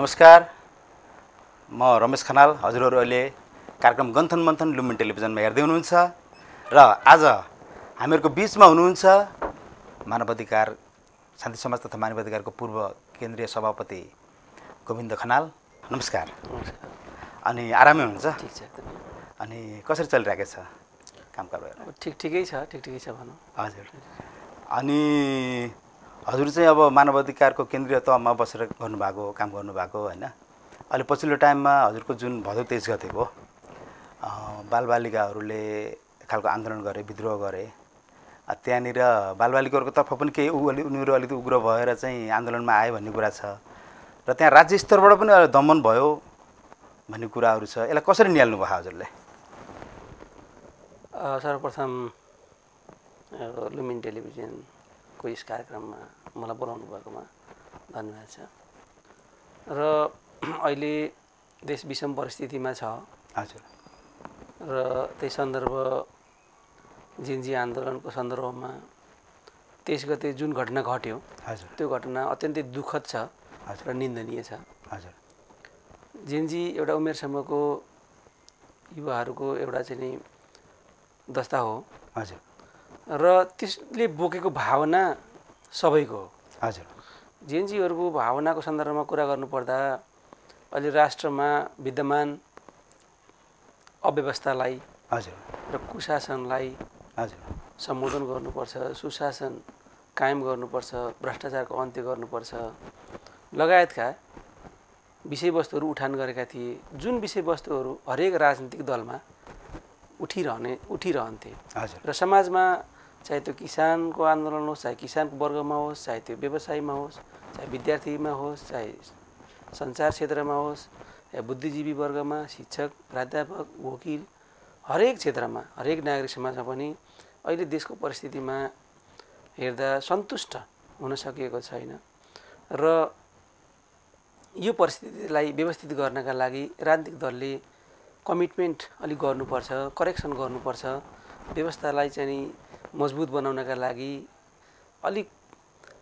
नमस्कार, म रमेश खनाल। हजुरहरू अहिले कार्यक्रम गन्थन मन्थन लुम्बिनी टेलिभिजनमा हेर्दै हुनुहुन्छ र आज हामीहरूको बिचमा हुनुहुन्छ मानवाधिकार शान्ति समाज तथा मानवाधिकारको पूर्व केन्द्रीय सभापति गोविन्द खनाल। नमस्कार। नमस्कार। अनि आरामै हुनुहुन्छ? ठिक छ एकदमै। अनि कसरी चलिरहेको छ कामकारबार? ठिकै छ भनौँ। हजुर। अनि हजुर चाहिँ अब मानवाधिकारको केन्द्रीय तहमा बसेर गर्नुभएको काम गर्नुभएको होइन। अहिले पछिल्लो टाइममा हजुरको जुन भदौ 23 गतेको बालबालिकाहरूले खालको आन्दोलन गरे, विद्रोह गरे, त्यहाँनिर बालबालिकाहरूको तर्फ पनि केही उनीहरू अलिकति उग्र भएर चाहिँ आन्दोलनमा आए भन्ने कुरा छ र त्यहाँ राज्य स्तरबाट पनि दमन भयो भन्ने कुराहरू छ। यसलाई कसरी निहाल्नु भयो हजुरले? सर्वप्रथम लुम्बिनी टेलिभिजनको यस कार्यक्रममा मलाई बोलाउनु भएकोमा धन्यवाद छ। र अहिले देश विषम परिस्थितिमा छ। हजुर। र त्यही सन्दर्भ जिन्जी आन्दोलनको सन्दर्भमा 23 गते जुन घटना घट्यो, हजुर, त्यो घटना अत्यन्तै दुःखद छ र निन्दनीय छ। हजुर। जिन्जी एउटा उमेर समूहको युवाहरूको एउटा चाहिँ नि दस्ता हो। हजुर। र त्यसले बोकेको भावना सबैको हो। हजुर। जेएनजीहरूको भावनाको सन्दर्भमा कुरा गर्नुपर्दा अहिले राष्ट्रमा विद्यमान अव्यवस्थालाई, हजुर, र कुशासनलाई हजुर, सम्बोधन गर्नुपर्छ, सुशासन कायम गर्नुपर्छ, भ्रष्टाचारको अन्त्य गर्नुपर्छ लगायतका विषयवस्तुहरू उठान गरेका थिए। जुन विषयवस्तुहरू हरेक राजनीतिक दलमा उठिरहन्थे। र समाजमा चाहे त्यो किसानको आन्दोलन होस्, चाहे किसानको वर्गमा होस्, चाहे त्यो व्यवसायमा होस्, चाहे विद्यार्थीमा होस्, चाहे सञ्चार क्षेत्रमा होस्, या बुद्धिजीवी वर्गमा, शिक्षक, प्राध्यापक, वकिल, हरेक क्षेत्रमा, हरेक नागरिक समाजमा पनि अहिले देशको परिस्थितिमा हेर्दा सन्तुष्ट हुन सकिएको छैन। र यो परिस्थितिलाई व्यवस्थित गर्नका लागि राजनीतिक दलले कमिटमेन्ट अलिक गर्नुपर्छ, करेक्सन गर्नुपर्छ, व्यवस्थालाई चाहिँ नि मजबुत बनाउनका लागि अलिक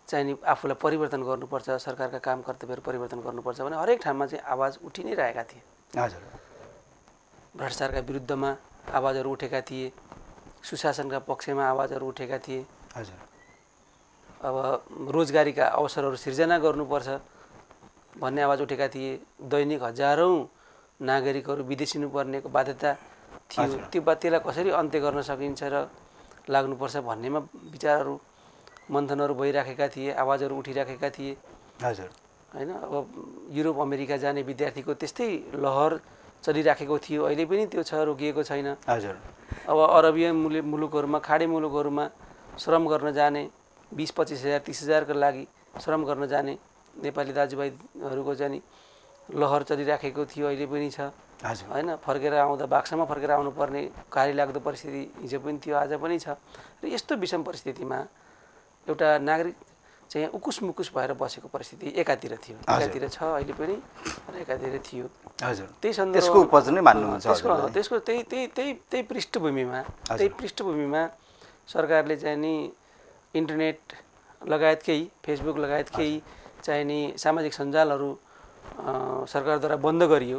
चाहिँ नि आफूलाई परिवर्तन गर्नुपर्छ, सरकारका काम कर्तव्यहरू परिवर्तन गर्नुपर्छ भने हरेक ठाउँमा चाहिँ आवाज उठि नै रहेका थिए। हजुर। भ्रष्टाचारका विरुद्धमा आवाजहरू उठेका थिए, सुशासनका पक्षमा आवाजहरू उठेका थिए। हजुर। अब रोजगारीका अवसरहरू सिर्जना गर्नुपर्छ भन्ने आवाज उठेका थिए। दैनिक हजारौँ नागरिकहरू विदेशिनुपर्नेको बाध्यता थियो। त्यसलाई कसरी अन्त्य गर्न सकिन्छ र लाग्नुपर्छ भन्नेमा विचारहरू मन्थनहरू भइराखेका थिए, आवाजहरू उठिराखेका थिए। हजुर। होइन, अब युरोप अमेरिका जाने विद्यार्थीको त्यस्तै लहर चलिराखेको थियो। अहिले पनि त्यो छ, रोकिएको छैन। हजुर। अब अरबियन मुलुकहरूमा, खाडी मुलुकहरूमा श्रम गर्न जाने, 20-25 हजार 30 हजारको लागि श्रम गर्न जाने नेपाली दाजुभाइहरूको चाहिँ लहर चलिराखेको थियो, अहिले पनि छ। होइन, फर्केर आउँदा बाक्सामा फर्केर आउनुपर्ने गाह्रो लाग्दो परिस्थिति हिजो पनि थियो, आज पनि छ। र यस्तो विषम परिस्थितिमा एउटा नागरिक चाहिँ उकुस मुकुस भएर बसेको परिस्थिति एकातिर थियो, एकातिर छ अहिले पनि, र एकातिर थियो। हजुर। त्यही सन्दर्भ त्यसको उपज नै मान्नुहुन्छ? त्यसको त्यही पृष्ठभूमिमा सरकारले चाहिँ नि इन्टरनेट लगायतकै, फेसबुक लगायतकै चाहिँ नि सामाजिक सञ्जालहरू सरकारद्वारा बन्द गरियो।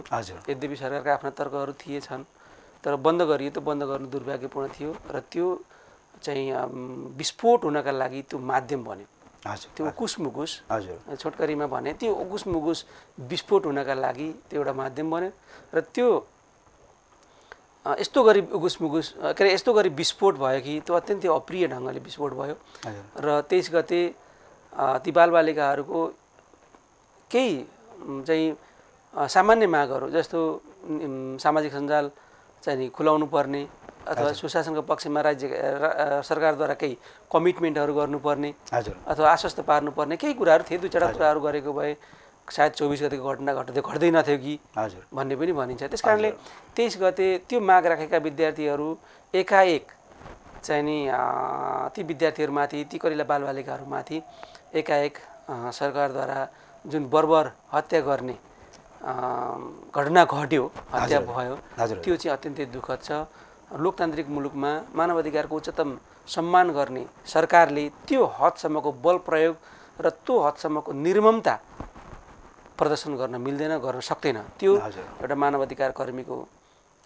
यद्यपि सरकारका आफ्ना तर्कहरू थिएछन्, तर बन्द गरियो। त्यो बन्द गर्नु दुर्भाग्यपूर्ण थियो र त्यो चाहिँ विस्फोट हुनका लागि त्यो माध्यम बन्यो। त्यो उकुस मुकुस, छोटकरीमा भने त्यो उकुस मुकुस विस्फोट हुनका लागि त्यो एउटा माध्यम बन्यो। र त्यो यस्तो गरी उकुस मुकुस यस्तो गरी विस्फोट भयो कि त्यो अत्यन्तै अप्रिय ढङ्गले विस्फोट भयो। र 23 गते ती बालबालिकाहरूको केही चाहिँ सामान्य मागहरू जस्तो सामाजिक सञ्जाल चाहिँ नि खुलाउनु पर्ने, अथवा सुशासनको पक्षमा राज्य सरकारद्वारा केही कमिटमेन्टहरू गर्नुपर्ने, अथवा आश्वस्त पार्नुपर्ने केही कुराहरू थिए। 2-4 कुराहरू गरेको भए सायद 24 गतेको घटना घट्दै नथ्यो कि भन्ने पनि भनिन्छ। त्यस कारणले 23 गते त्यो माग राखेका विद्यार्थीहरू एकाएक चाहिँ नि ती विद्यार्थीहरूमाथि, ती कलिला बालबालिकाहरूमाथि एकाएक सरकारद्वारा जुन बर्बर हत्या गर्ने घटना घट्यो, हत्या भयो, त्यो चाहिँ अत्यन्तै दुःखद छ। लोकतान्त्रिक मुलुकमा मानवाधिकारको उच्चतम सम्मान गर्ने सरकारले त्यो हदसम्मको बल प्रयोग र त्यो हदसम्मको निर्ममता प्रदर्शन गर्न मिल्दैन, गर्न सक्दैन। त्यो एउटा मानवाधिकार कर्मीको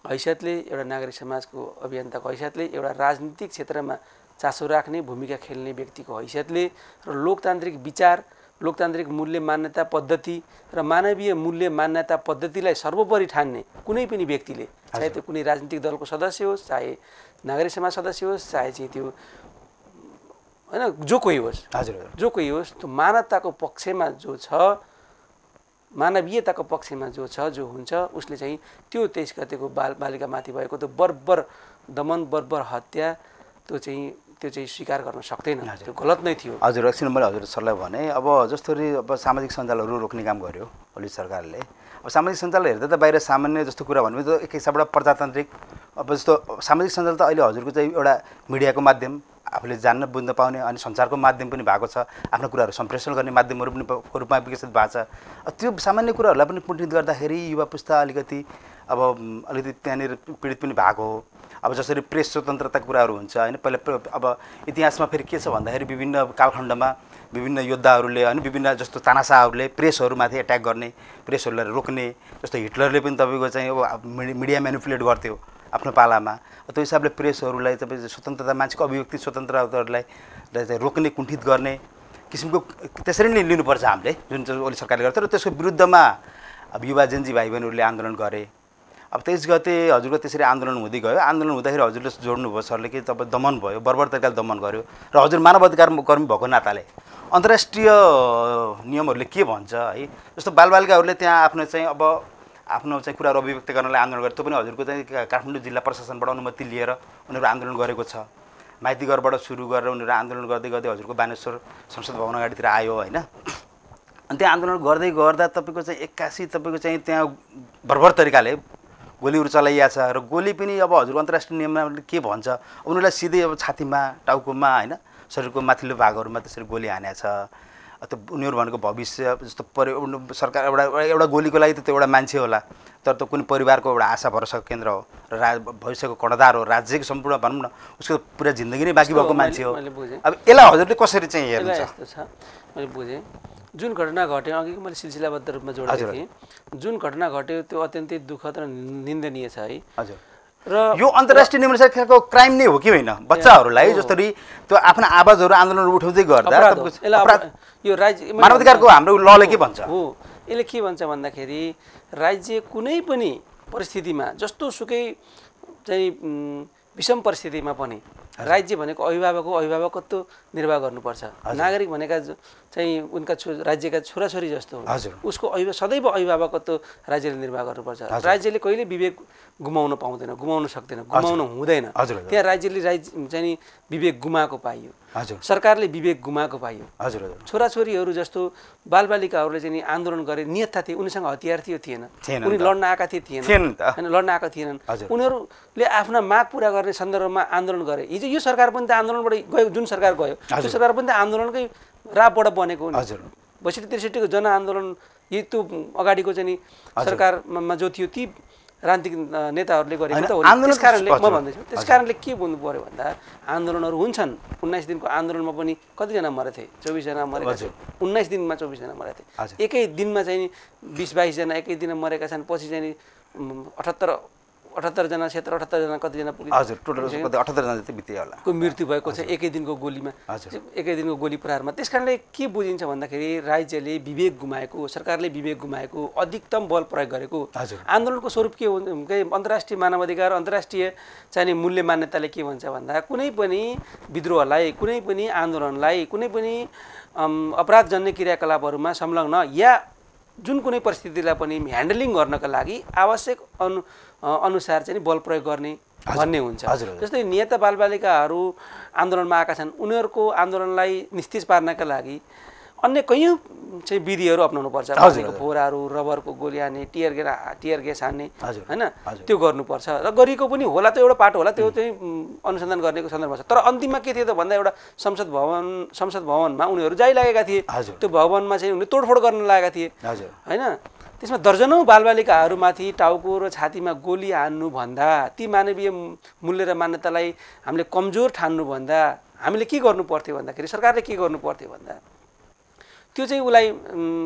हैसियतले, एउटा नागरिक समाजको अभियन्ताको हैसियतले, एउटा राजनीतिक क्षेत्रमा चासो राख्ने भूमिका खेल्ने व्यक्तिको हैसियतले र लोकतान्त्रिक विचार, लोकतान्त्रिक मूल्य मान्यता पद्धति र मानवीय मूल्य मान्यता पद्धतिलाई सर्वोपरि ठान्ने कुनै पनि व्यक्तिले, चाहे त्यो कुनै राजनीतिक दलको सदस्य होस्, चाहे नागरिक समाज सदस्य होस्, चाहे चाहिँ त्यो हैन जो कोही होस्, जो कोही होस्, त्यो मानवताको पक्षमा जो छ, मानवीयताको पक्षमा जो छ, जो हुन्छ, उसले चाहिँ त्यो 23 गतेको बालिकामाथि भएको त्यो बर्बर दमन, बर्बर हत्या त्यो चाहिँ स्वीकार गर्न सक्दैन। त्यो गलत नै थियो। हजुर, एकछिन मैले हजुर सरलाई भने, अब जसरी अब सामाजिक सञ्जालहरू रोक्ने काम गर्यो ओली सरकारले, अब सामाजिक सञ्जाल हेर्दा त बाहिर सामान्य जस्तो कुरा भन्नु त एक हिसाबबाट प्रजातान्त्रिक, अब जस्तो सामाजिक सञ्जाल त अहिले हजुरको चाहिँ एउटा मिडियाको माध्यम, आफूले जान्न बुझ्न पाउने अनि सञ्चारको माध्यम पनि भएको छ, आफ्नो कुराहरू सम्प्रेषण गर्ने माध्यमहरू पनि रूपमा विकसित भएको छ। त्यो सामान्य कुराहरूलाई पनि पुनर्निर्माण गर्दाखेरि युवा पुस्ता अलिकति त्यहाँनिर पीडित पनि भएको हो। अब जसरी प्रेस स्वतन्त्रताको कुराहरू हुन्छ होइन, पहिला अब इतिहासमा फेरि के छ भन्दाखेरि विभिन्न कालखण्डमा विभिन्न योद्धाहरूले अनि विभिन्न जस्तो तानाशाहहरूले प्रेसहरूमाथि एट्याक गर्ने, प्रेसहरूलाई रोक्ने, जस्तो हिटलरले पनि तपाईँको चाहिँ अब मिडिया म्यानिपुलेट गर्थ्यो आफ्नो पालामा। त्यो हिसाबले प्रेसहरूलाई तपाईँ स्वतन्त्रता, मान्छेको अभिव्यक्ति स्वतन्त्रताहरूलाई चाहिँ रोक्ने, कुण्ठित गर्ने किसिमको त्यसरी नै लिनुपर्छ हामीले, जुन चाहिँ ओली सरकारले गर्छ। र त्यसको विरुद्धमा अब युवा जेन्जी भाइ बहिनीहरूले आन्दोलन गरे। अब 23 गते हजुरको त्यसरी आन्दोलन हुँदै गयो। आन्दोलन हुँदाखेरि हजुरले जोड्नुभयो सरले कि तपाईँ दमन भयो, बर्बर तरिकाले दमन गर्यो, र हजुर मानवाधिकार कर्मी भएको नाताले अन्तर्राष्ट्रिय नियमहरूले के भन्छ है, जस्तो बालबालिकाहरूले त्यहाँ आफ्नो चाहिँ अब आफ्नो चाहिँ कुराहरू अभिव्यक्त गर्नलाई आन्दोलन गरे। त्यो पनि हजुरको चाहिँ काठमाडौँ जिल्ला प्रशासनबाट अनुमति लिएर उनीहरू आन्दोलन गरेको छ। माइतीघरबाट सुरु गरेर उनीहरू आन्दोलन गर्दै गर्दै हजुरको बानेश्वर संसद भवन अगाडितिर आयो होइन। अनि त्यहाँ आन्दोलन गर्दै गर्दा तपाईँको चाहिँ 81 तपाईँको चाहिँ त्यहाँ बर्बर तरिकाले गोलीहरू चलाइया छ। र गोली पनि अब हजुरको अन्तर्राष्ट्रिय नियममा के भन्छ, उनीहरूलाई सिधै अब छातीमा, टाउकोमा होइन, शरीरको माथिल्लो भागहरूमा त्यसरी गोली हानेको छ। त्यो उनीहरू भनेको भविष्य जस्तो सरकार एउटा गोलीको लागि त त्यो एउटा मान्छे होला, तर त्यो कुनै परिवारको एउटा आशा भरोसाको केन्द्र हो र भविष्यको कर्णधार हो, राज्यको सम्पूर्ण भनौँ न उसको पुरा जिन्दगी नै बाँकी भएको मान्छे हो। अब यसलाई हजुरले कसरी चाहिँ हेर्नुहुन्छ? यस्तो छ, मैले बुझेँ। जुन घटना घट्यो, अघि मैले सिलसिलाबद्ध रूपमा जोडेको थिएँ, जुन घटना घट्यो त्यो अत्यन्तै दुःखद र निन्दनीय छ है। हजुर, र यो अन्तर्राष्ट्रिय नियमअनुसारको क्राइम नै हो कि होइन? बच्चाहरूलाई जसरी त्यो आफ्नो आवाजहरू आन्दोलनहरू उठाउँदै गर्दा यो राज्य मानवाधिकारको हाम्रो लले के भन्छ हो, यसले के भन्छ भन्दाखेरि राज्य कुनै पनि परिस्थितिमा, जस्तो सुकै चाहिँ विषम परिस्थितिमा पनि राज्य भनेको अभिभावकत्व निर्वाह गर्नुपर्छ। नागरिक भनेका चाहिँ उनका राज्यका छोराछोरी जस्तो उसको सदैव अभिभावकत्व राज्यले निर्वाह गर्नुपर्छ। राज्यले कहिले विवेक गुमाउन पाउँदैन, गुमाउन सक्दैन, गुमाउन हुँदैन। त्यहाँ राज्यले चाहिँ विवेक गुमाएको पाइयो, सरकारले विवेक गुमाएको पाइयो। छोराछोरीहरू जस्तो बालबालिकाहरूले चाहिँ आन्दोलन गरे, नियत थिए, उनीसँग हतियार थियो थिएन, उनी लड्न आएका थिएन होइन, लड्न आएका थिएनन्। उनीहरूले आफ्ना माग पुरा गर्ने सन्दर्भमा आन्दोलन गरे। हिजो यो सरकार पनि त आन्दोलनबाट गयो, जुन सरकार गयो त्यो सरकार पनि त आन्दोलनकै रापबाट बनेको हो। 62-63 को जनआन्दोलन त्यो अगाडिको चाहिँ सरकारमा जो थियो ती राजनीतिक नेताहरूले गरेको त हो। त्यस कारणले म भन्दैछु, त्यस कारणले के भन्नु पर्यो भन्दा आन्दोलनहरू हुन्छन्। 19 दिनको आन्दोलनमा पनि कतिजना मरेथे? 24 जना मरेका छन्। 19 दिनमा 24 जना मरेथे। एकै दिनमा चाहिँ 20-22 जना एकै दिनमा मरेका छन्। पछि चाहिँ 78 जना क्षेत्र 78 जना कतिजना पुगे? हजुर, टोटल 78 जना जति बित्यो होला को मृत्यु भएको छ एकै दिनको गोलीमा, एकै दिनको गोली प्रहारमा। त्यस कारणले के बुझिन्छ भन्दाखेरि राज्यले विवेक गुमाएको, सरकारले विवेक गुमाएको, अधिकतम बल प्रयोग गरेको। आन्दोलनको स्वरूप के हुन्छ? अन्तर्राष्ट्रिय मानवाधिकार, अन्तर्राष्ट्रिय चाहिने मूल्य मान्यताले के भन्छ भन्दा कुनै पनि विद्रोहलाई, कुनै पनि आन्दोलनलाई, कुनै पनि अपराधजन्य क्रियाकलापहरूमा संलग्न या जुन कुनै परिस्थितिलाई पनि ह्यान्डलिङ गर्नका लागि आवश्यक अनुसार चाहिँ बल प्रयोग गर्ने भन्ने हुन्छ। जस्तै निहत बालबालिकाहरू आन्दोलनमा आएका छन्, उनीहरूको आन्दोलनलाई निस्तेज पार्नका लागि अन्य कयौँ चाहिँ विधिहरू अपनाउनुपर्छ। पानीको फोराहरू, रबरको गोली हान्ने, टियर ग्यास हान्ने होइन, त्यो गर्नुपर्छ र गरिएको पनि होला। त्यो एउटा पाटो होला, त्यो चाहिँ अनुसन्धान गर्नेको सन्दर्भमा छ। तर अन्तिममा के थियो त भन्दा एउटा संसद भवनमा उनीहरू जाइलागेका थिए। त्यो भवनमा चाहिँ उनीहरू तोडफोड गर्न लागेका थिए होइन। त्यसमा दर्जनौँ बालबालिकाहरूमाथि टाउको र छातीमा गोली हान्नुभन्दा, ती मानवीय मूल्य र मान्यतालाई हामीले कमजोर ठान्नुभन्दा हामीले के गर्नु पर्थ्यो भन्दाखेरि, सरकारले के गर्नु पर्थ्यो भन्दा त्यो चाहिँ उसलाई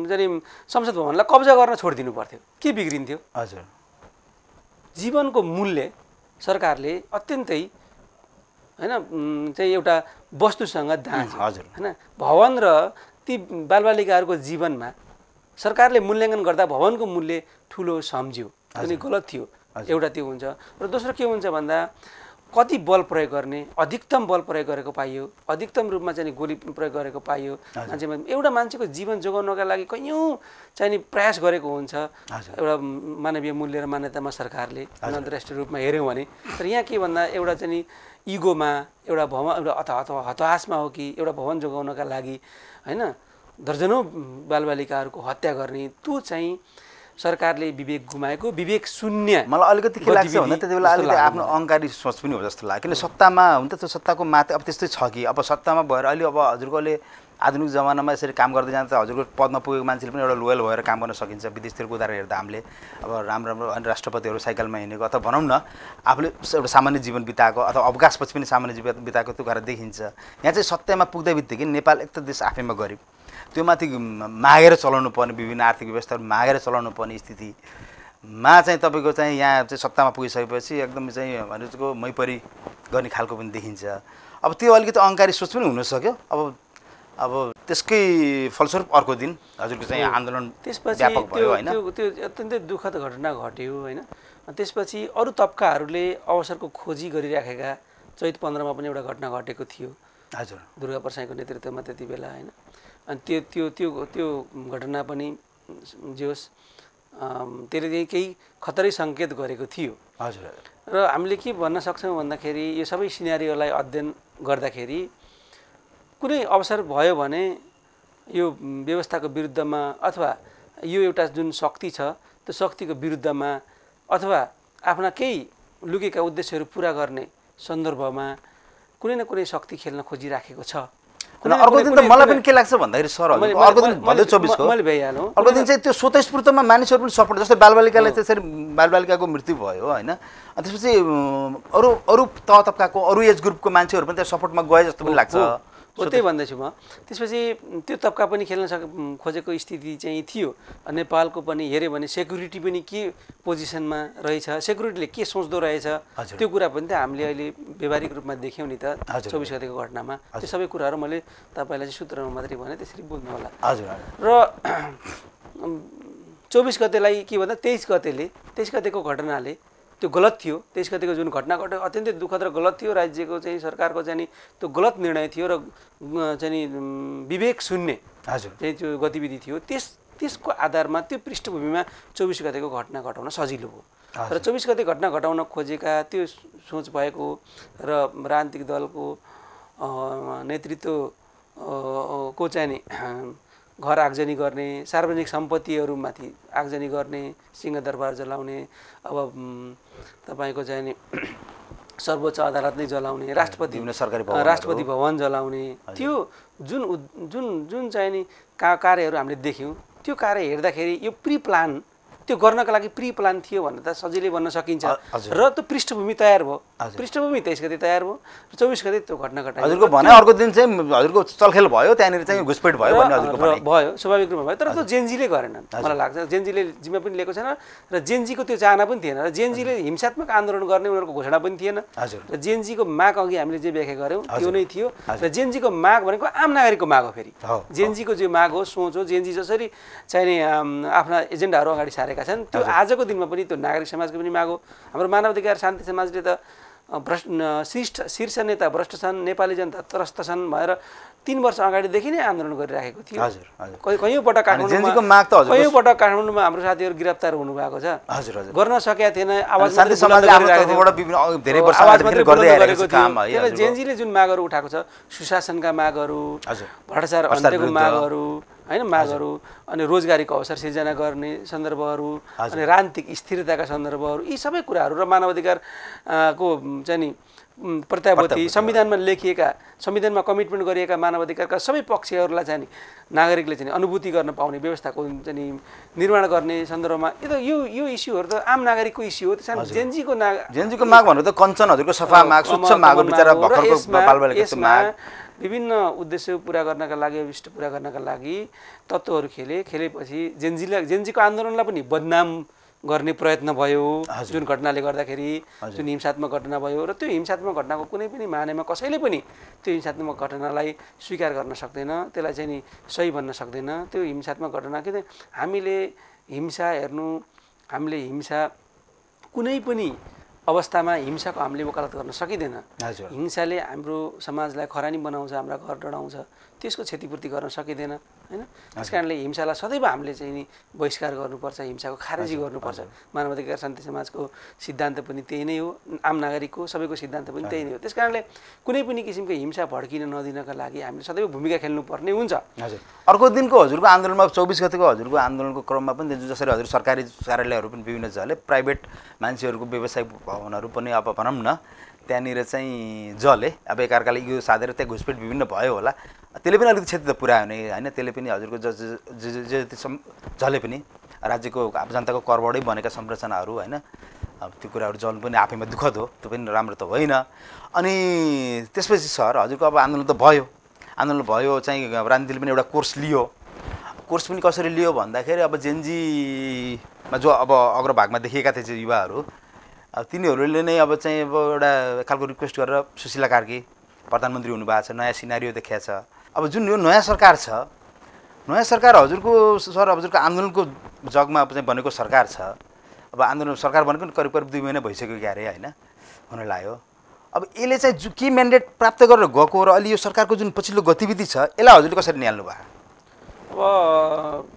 चाहिँ संसद भवनलाई कब्जा गर्न छोडिदिनु पर्थ्यो, के बिग्रिन्थ्यो? हजुर, जीवनको मूल्य सरकारले अत्यन्तै हैन चाहिँ एउटा वस्तुसँग दाँच्यो। हजुर, हैन भवन र ती बालबालिकाहरूको जीवनमा सरकारले मूल्याङ्कन गर्दा भवनको मूल्य ठुलो सम्झ्यो, अनि गलत थियो। एउटा त्यो हुन्छ र दोस्रो के हुन्छ भन्दा कति बल प्रयोग गर्ने, अधिकतम बल प्रयोग गरेको पाइयो, अधिकतम रूपमा चाहिँ गोली प्रयोग गरेको पाइयो। मान्छेमा एउटा मान्छेको जीवन जोगाउनका लागि कैयौँ चाहिँ प्रयास गरेको हुन्छ एउटा मानवीय मूल्य र मान्यतामा सरकारले अन्तर्राष्ट्रिय रूपमा हेऱ्यौँ भने। तर यहाँ के भन्दा एउटा चाहिँ इगोमा एउटा भवन एउटा अथवा हताशमा हो कि एउटा भवन जोगाउनका लागि हैन दर्जनौँ बालबालिकाहरूको हत्या गर्ने, त्यो चाहिँ सरकारले विवेक गुमाएको, विवेक शून्य। मलाई अलिकति के लाग्छ भन्दा त्यति बेला अलिकति आफ्नो अहङ्कारी सोच पनि हो जस्तो लाग्यो। किन सत्तामा हुन त त्यो सत्ताको माथि अब त्यस्तै छ कि अब सत्तामा भएर अहिले अब हजुरकोले आधुनिक जमानामा यसरी काम गर्दै जाँदा हजुरको पदमा पुगेको मान्छेले पनि एउटा लोयल भएर काम गर्न सकिन्छ। विदेशतिरको उदाहरण हेर्दा हामीले अब राम्रो राम्रो राष्ट्रपतिहरू साइकलमा हिँडेको अथवा भनौँ न आफूले एउटा सामान्य जीवन बिताएको अथवा अवकाशपछि पनि सामान्य जीवन बिताएको त्यो कुरा देखिन्छ। यहाँ चाहिँ सत्तामा पुग्दै बित्तिकै नेपाल एक त देश आफैमा गरिब, त्यो माथि मागेर चलाउनु पर्ने विभिन्न आर्थिक व्यवस्थाहरू मागेर चलाउनु पर्ने स्थितिमा चाहिँ तपाईँको चाहिँ यहाँ चाहिँ सत्तामा पुगिसकेपछि एकदम चाहिँ भनेको मैपरी गर्ने खालको पनि देखिन्छ। अब त्यो अलिकति अहङ्कारी सोच पनि हुनसक्यो। अब त्यसकै फलस्वरूप अर्को दिन हजुरको चाहिँ आन्दोलन व्यापक भयो होइन? त्यो अत्यन्तै दुःखद घटना घट्यो होइन। त्यसपछि अरू तबकाहरूले अवसरको खोजी गरिराखेका चैत 15मा पनि एउटा घटना घटेको थियो। हजुर, दुर्गा प्रसाईको नेतृत्वमा त्यति बेला होइन। अनि त्यो घटना पनि जे होस् त्यसले केही खतरै सङ्केत गरेको थियो। हजुर, र हामीले के भन्न सक्छौँ भन्दाखेरि यो सबै सिनारीहरूलाई अध्ययन गर्दाखेरि कुनै अवसर भयो भने यो व्यवस्थाको विरुद्धमा अथवा यो एउटा जुन शक्ति छ त्यो शक्तिको विरुद्धमा अथवा आफ्ना केही लुकेका उद्देश्यहरू पुरा गर्ने सन्दर्भमा कुनै न कुनै शक्ति खेल्न खोजिराखेको छ। अर्को दिन त मलाई पनि के लाग्छ भन्दाखेरि सर अर्को दिन भदै 24 को मैले भइहाल्नु अर्को दिन चाहिँ त्यो स्वतस्फूर्तमा मानिसहरू पनि सपोर्ट जस्तै बालबालिकालाई त्यसरी बालबालिकाको मृत्यु भयो होइन। त्यसपछि अरू तबकाको अरू एज ग्रुपको मान्छेहरू पनि त्यहाँ सपोर्टमा गए जस्तो पनि लाग्छ। त्यही भन्दैछु म। त्यसपछि त्यो तबका पनि खेल्न खोजेको स्थिति चाहिँ थियो। नेपालको पनि हेऱ्यो भने सेक्युरिटी पनि के पोजिसनमा रहेछ, सेक्युरिटीले के सोच्दो रहेछ त्यो कुरा पनि त हामीले अहिले व्यवहारिक रूपमा देख्यौँ नि त 24 गतेको घटनामा। त्यो सबै कुराहरू मैले तपाईँलाई चाहिँ सूत्रमा मात्रै भने त्यसरी बुझ्नु होला। र 24 गतेलाई के भन्दा 23 गतेको घटनाले त्यो गलत थियो। 23 गतेको जुन घटना घट्यो अत्यन्तै दुःखद र गलत थियो। राज्यको चाहिँ सरकारको चाहिँ त्यो गलत निर्णय थियो र चाहिँ विवेक शून्य चाहिँ त्यो गतिविधि थियो। त्यसको आधारमा त्यो पृष्ठभूमिमा 24 गतेको घटना घटाउन सजिलो हो। र 24 गते घटना घटाउन खोजेका त्यो सोच भएको र राजनीतिक दलको नेतृत्व को चाहिँ नि घर आगजनी गर्ने, सार्वजनिक सम्पत्तिहरूमाथि आगजनी गर्ने, सिंहदरबार जलाउने, अब तपाईँको चाहिँ नि सर्वोच्च अदालत नै जलाउने, राष्ट्रपति भवन जलाउने, त्यो जुन चाहिँ नि कार्यहरू हामीले देख्यौँ त्यो कार्य हेर्दाखेरि यो प्री प्लान त्यो गर्नका लागि प्री प्लान थियो भनेर त सजिलै भन्न सकिन्छ। र त्यो पृष्ठभूमि तयार भयो, पृष्ठभूमि 23 गते तयार भयो, 24 गते त्यो घटना घटायो। हजुरको भने अर्को दिन चाहिँ हजुरको चलखेल भयो, त्यहाँनिर चाहिँ घुसपेट भयो भन्ने हजुरको भनाइ भयो, स्वाभाविक रूपमा भयो। तर त्यो जेनजीले गरेनन् मलाई लाग्छ। जेनजीले जिम्मा पनि लिएको छैन र जेनजीको त्यो चाहना पनि थिएन र जेनजीले हिंसात्मक आन्दोलन गर्ने उनीहरूको घोषणा पनि थिएन। र जेनजीको माग अघि हामीले जे व्याख्या गऱ्यौँ त्यो नै थियो। र जेनजीको माग भनेको आम नागरिकको माग हो। फेरि जेनजीको जो माग हो, सोच हो, जेनजी जसरी चाहिँ नि आफ्ना एजेन्डाहरू अगाडि सारेका छन् त्यो आजको दिनमा पनि त्यो नागरिक समाजको पनि माग हो। हाम्रो मानवाधिकार शान्ति समाजले त शीर्ष नेता भ्रष्ट छन्, नेपाली जनता त्रस्त छन् भनेर 3 वर्ष अगाडिदेखि नै आन्दोलन गरिराखेको थियो। कैयौँ पटक काठमाडौँमा हाम्रो साथीहरू गिरफ्तार हुनुभएको छ। गर्न सकेका थिएन, जेनजीले जुन मागहरू उठाएको छ, सुशासनका मागहरू, भ्रष्टाचार अन्त्यको मागहरू होइन, मागहरू अनि रोजगारीको अवसर सिर्जना गर्ने सन्दर्भहरू अनि राजनीतिक स्थिरताका सन्दर्भहरू, यी सबै कुराहरू र मानवाधिकार को चाहिँ नि प्रत्याभूति, संविधानमा लेखिएका, संविधानमा कमिटमेन्ट गरिएका मानवाधिकारका सबै पक्षहरूलाई चाहिँ नागरिकले चाहिँ अनुभूति गर्न पाउने व्यवस्थाको चाहिँ निर्माण गर्ने सन्दर्भमा यो इस्युहरू त आम नागरिकको इस्यु हो। त्यसमा जेनजीको माग भनेको त कञ्चन हजुरको सफा माग, स्वच्छ माग, बिचरा भर्खरको बालबालिकाको माग, विभिन्न उद्देश्य पुरा गर्नका लागि अभिष्ट पुरा गर्नका लागि तत्त्वहरू खेलेपछि जेन्जीको आन्दोलनलाई पनि बदनाम गर्ने प्रयत्न भयो जुन घटनाले गर्दाखेरि जुन हिंसात्मक घटना भयो र त्यो हिंसात्मक घटनाको कुनै पनि मानेमा कसैले पनि त्यो हिंसात्मक घटनालाई स्वीकार गर्न सक्दैन त्यसलाई चाहिँ नि सही भन्न सक्दैन त्यो हिंसात्मक घटना किन हामीले हिंसा कुनै पनि अवस्थामा हिंसाको हामीले वकालत गर्न सकिँदैन हिंसाले हाम्रो समाजलाई खरानी बनाउँछ हाम्रा घर डढाउँछ त्यसको क्षतिपूर्ति गर्न सकिँदैन हैन त्यसकारणले हिंसालाई सदैव हामीले चाहिँ नि बहिष्कार गर्नुपर्छ हिंसाको खारेजी गर्नुपर्छ मानवाधिकार शान्ति समाजको सिद्धान्त पनि त्यही नै हो आम नागरिकको सबैको सिद्धान्त पनि त्यही नै हो त्यसकारणले कुनै पनि किसिमको हिंसा भड्किन नदिनका लागि हामीले सदैव भूमिका खेल्नुपर्ने हुन्छ हजुर अर्को दिनको हजुरको आन्दोलनमा 24 गतेको हजुरको आन्दोलनको क्रममा पनि जसरी हजुर सरकारी कार्यालयहरू पनि विभिन्न जले प्राइभेट मान्छेहरूको व्यवसायिक भवनहरू पनि अब भनौँ न त्यहाँनिर चाहिँ जले अब एकअर्काले यो साधेर त्यहाँ घुसपेट विभिन्न भयो होला त्यसले पनि अलिकति क्षति त पुऱ्यायो नि होइन त्यसले पनि हजुरको जति जले पनि राज्यको जनताको करबाटै बनेका संरचनाहरू होइन अब त्यो कुराहरू जल्नु पनि आफैमा दुःखद हो त्यो पनि राम्रो त होइन अनि त्यसपछि सर हजुरको अब आन्दोलन त भयो चाहिँ राजनीतिले पनि एउटा कोर्स पनि कसरी लियो भन्दाखेरि अब जेनजीमा जो अब अग्रभागमा देखिएका थिए युवाहरू अब तिनीहरूले नै अब चाहिँ अब एउटा खालको रिक्वेस्ट गरेर सुशीला कार्की प्रधानमन्त्री हुनुभएको छ नयाँ सिनारियो देखिएको छ अब जुन यो नयाँ सरकार हजुरको आन्दोलनको जगमा चाहिँ बनेको सरकार छ अब आन्दोलन सरकार बनेको करिब 2 महिना भइसक्यो क्यारे होइन हुन लाग्यो अब यसले चाहिँ के म्यान्डेट प्राप्त गरेर गएको र अहिले यो सरकारको जुन पछिल्लो गतिविधि छ यसलाई हजुरले कसरी निहाल्नु भयो अब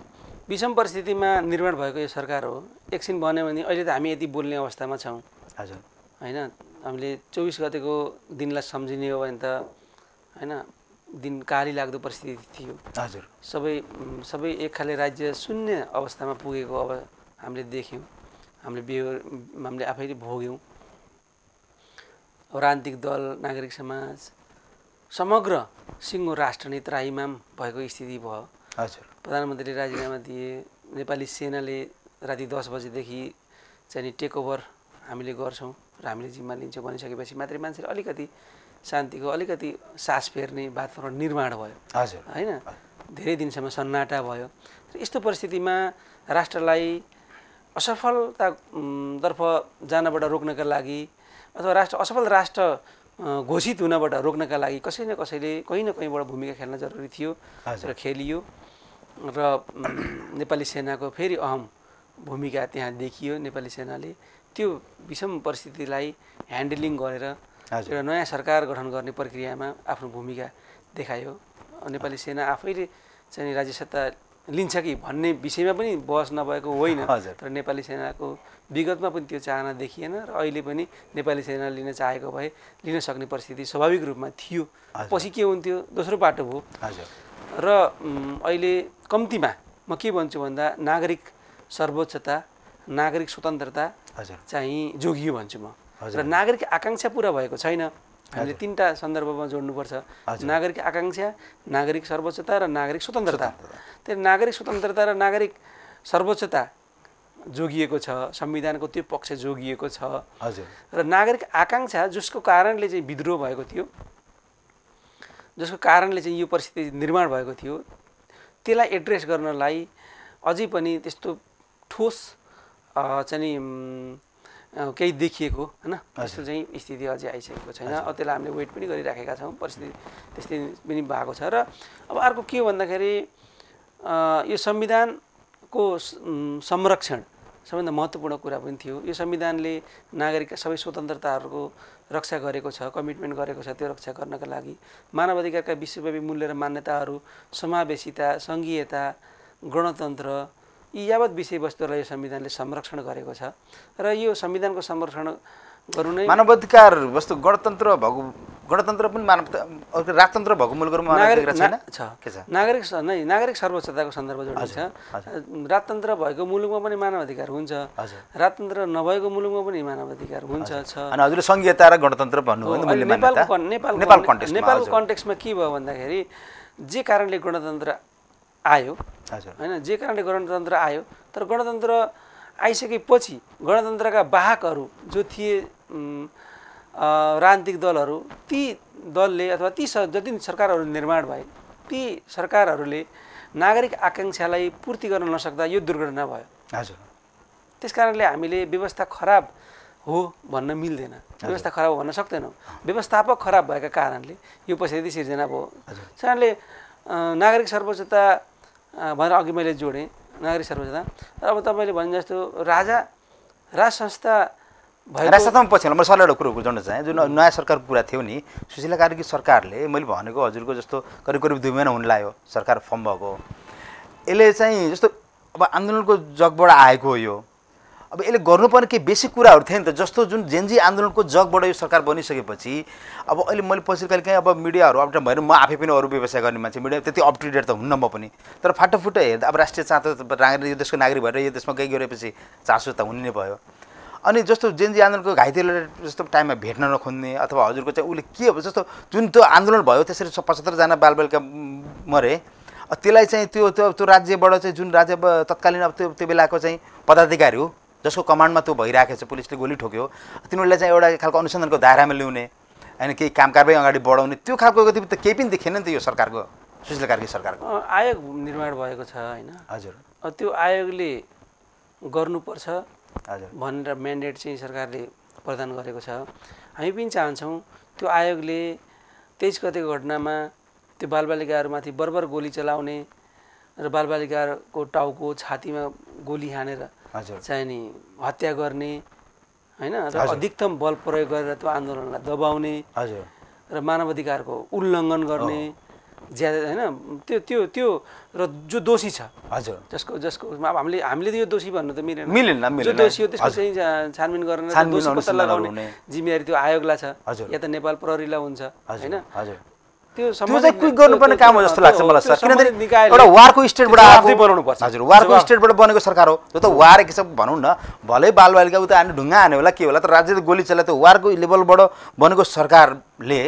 विषम परिस्थितिमा निर्माण भएको यो सरकार हो एकछिन भन्यो भने अहिले त हामी यति बोल्ने अवस्थामा छौँ हजुर होइन हामीले 24 गतेको दिनलाई सम्झिने हो भने त होइन दिन काली लाग्दो परिस्थिति थियो हजुर सबै एक खाले राज्य शून्य अवस्थामा पुगेको अब हामीले देख्यौँ हामीले आफैले भोग्यौँ राजनीतिक दल नागरिक समाज समग्र सिङ्गो राष्ट्र नै त्राहिमाम भएको स्थिति भयो हजुर प्रधानमन्त्रीले राजीनामा दिए नेपाली सेनाले राति 10 बजेदेखि चाहिँ टेक ओभर हामीले गर्छौँ र हामीले जिम्मा लिन्छौँ भनिसकेपछि मात्रै मान्छेले अलिकति शान्तिको अलिकति सास फेर्ने वातावरण निर्माण भयो हजुर होइन धेरै दिनसम्म सन्नाटा भयो र यस्तो परिस्थितिमा राष्ट्रलाई असफलतातर्फ जानबाट रोक्नका लागि अथवा असफल राष्ट्र घोषित हुनबाट रोक्नका लागि कसै न कसैले कहीँ न कहीँबाट भूमिका खेल्न जरुरी थियो र खेलियो र नेपाली सेनाको फेरि अहम भूमिका त्यहाँ देखियो नेपाली सेनाले त्यो विषम परिस्थितिलाई ह्यान्डलिङ गरेर एउटा नयाँ सरकार गठन गर्ने प्रक्रियामा आफ्नो भूमिका देखायो नेपाली सेना आफैले चाहिँ राज्य सत्ता लिन्छ कि भन्ने विषयमा पनि बहस नभएको होइन तर नेपाली सेनाको विगतमा पनि त्यो चाहना देखिएन र अहिले पनि नेपाली सेना लिन चाहेको भए लिन सक्ने परिस्थिति स्वाभाविक रूपमा थियो पछि के हुन्थ्यो दोस्रो बाटो भयो र अहिले कम्तीमा म के भन्छु भन्दा नागरिक सर्वोच्चता नागरिक स्वतन्त्रता चाहिँ जोगियो भन्छु म र नागरिक आकांक्षा पुरा भएको छैन हामीले 3टा सन्दर्भमा जोड्नुपर्छ नागरिक आकांक्षा नागरिक सर्वोच्चता र नागरिक स्वतन्त्रता त्यो नागरिक स्वतन्त्रता र नागरिक सर्वोच्चता जोगिएको छ संविधानको त्यो पक्ष जोगिएको छ र नागरिक आकांक्षा जसको कारणले चाहिँ विद्रोह भएको थियो जसको कारणले चाहिँ यो परिस्थिति निर्माण भएको थियो त्यसलाई एड्रेस गर्नलाई अझै पनि त्यस्तो ठोस चाहिँ केही देखिएको हैन त्यस्तो चाहिँ स्थिति अझै आइसकेको छैन अब त्यसलाई हामीले वेट पनि गरिराखेका छौँ परिस्थिति त्यस्तै पनि भएको छ र अब अर्को के हो भन्दाखेरि यो संविधानको संरक्षण सबैभन्दा महत्त्वपूर्ण कुरा पनि थियो यो संविधानले नागरिकका सबै स्वतन्त्रताहरूको रक्षा गरेको छ कमिटमेन्ट गरेको छ त्यो रक्षा गर्नका लागि मानव अधिकारका विश्वव्यापी मूल्य र मान्यताहरू समावेशिता सङ्घीयता गणतन्त्र यी यावत विषयवस्तुलाई यो संविधानले संरक्षण गरेको छ र यो संविधानको संरक्षण गर्नु नै मानवाधिकार वस्तु गणतन्त्र पनि राजतन्त्र भएको मुलुकहरुमा नागरिक सर्वोच्चताको सन्दर्भ जोडिन्छ राजतन्त्र भएको मुलुकमा पनि मानवाधिकार हुन्छ राजतन्त्र नभएको मुलुकमा पनि मानवाधिकार हुन्छ अनि हजुरले संघीयता र गणतन्त्र भन्नुभयो नि नेपालको कन्टेक्स्टमा के भयो भन्दाखेरि जे कारणले गणतन्त्र आयो हैन जे कारणले गणतन्त्र आयो तर गणतन्त्र आइसकेपछि गणतन्त्रका वाहकहरू जो थिए राजनीतिक दलहरू ती दलले अथवा ती जति सरकारहरू निर्माण भए ती सरकारहरूले नागरिक आकाङ्क्षालाई पूर्ति गर्न नसक्दा यो दुर्घटना भयो। हजुर। त्यसकारणले हामीले व्यवस्था खराब हो भन्न मिल्दैन, व्यवस्था खराब भन्न सक्दैनौँ। व्यवस्थापक खराब भएका कारणले यो परिस्थिति सिर्जना भयो। त्यस कारणले नागरिक सर्वोच्चता भनेर अघि मैले जोडेँ, नागरिक सर्वोच्चता। अब तपाईँले भने जस्तो राज संस्था राजसत्तामा पछि मैले सरलाई एउटा कुरो जोड्न चाहेँ। जुन नयाँ सरकारको कुरा थियो नि, सुशीला कार्की सरकारले मैले भनेको हजुरको जस्तो करिब करिब 2 महिना हुन लाग्यो सरकार फर्म भएको। यसले चाहिँ जस्तो अब आन्दोलनको जगबाट आएको हो यो। अब यसले गर्नुपर्ने केही बेसिक कुराहरू थियो नि त, जस्तो जुन जेनजी आन्दोलनको जगबाट यो सरकार बनिसकेपछि अब अहिले मैले पछि कहिले काहीँ अब मिडियाहरू अपडेट भएर म आफै पनि अरू व्यवसाय गर्ने मान्छे, मिडिया त्यति अप टु डेट त हुन्न म पनि, तर फाटोफुटो हेर्दा अब राष्ट्रिय चाहतो यो देशको नागरिक भएर यो देशमा गइ गरेपछि चासो त हुने नै भयो। अनि जस्तो जेनजी आन्दोलनको घाइतेहरूले जस्तो टाइममा भेट्न नखोज्ने अथवा हजुरको चाहिँ उसले के हो जस्तो जुन त्यो आन्दोलन भयो त्यसरी 75 जना बालबालिका मरे, त्यसलाई चाहिँ त्यो राज्यबाट चाहिँ जुन राज्य तत्कालीन अब त्यो बेलाको चाहिँ पदाधिकारी हो जसको कमान्डमा त्यो भइरहेको छ, पुलिसले गोली ठोक्यो, तिनीहरूले चाहिँ एउटा खालको अनुसन्धानको दायरामा ल्याउने होइन केही काम कारबाही अगाडि बढाउने त्यो खालको गतिविधि त केही पनि देखेन नि त यो सरकारको, सुशीला कार्की सरकारको। आयोग निर्माण भएको छ होइन। हजुर। त्यो आयोगले गर्नुपर्छ हजुर भनेर म्यान्डेट चाहिँ सरकारले प्रदान गरेको छ। हामी पनि चाहन्छौँ त्यो आयोगले 23 गतेको घटनामा त्यो बालबालिकाहरूमाथि बर्बर गोली चलाउने र बालबालिकाको टाउको छातीमा गोली हानेर चाहिँ नि हत्या गर्ने होइन र अधिकतम बल प्रयोग गरेर त्यो आन्दोलनलाई दबाउने र मानवाधिकारको उल्लङ्घन गर्ने ज्यादा होइन त्यो त्यो त्यो र जो दोषी छ जसको अब हामीले त यो दोषी भन्नु त मिलेन जो दोषी हो त्यसको चाहिँ छानबिन गर्न दोषी पत्ता लगाउने जिम्मेवारी त्यो आयोगलाई छ या त नेपाल प्रहरीलाई हुन्छ होइन। त्यो चाहिँ क्विक गर्नुपर्ने काम हो जस्तो लाग्छ मलाई सर, किनभने एउटा वारको स्टेटबाट आफै बनाउनु पर्छ। हजुर, वारको स्टेटबाट बनेको सरकार हो त्यो त वार एक हिसाब भनौँ न, भलै बालबालिका उता हाने ढुङ्गा हाने होला के होला, तर राज्यले गोली चलाए त्यो वारको लेभलबाट बनेको सरकारले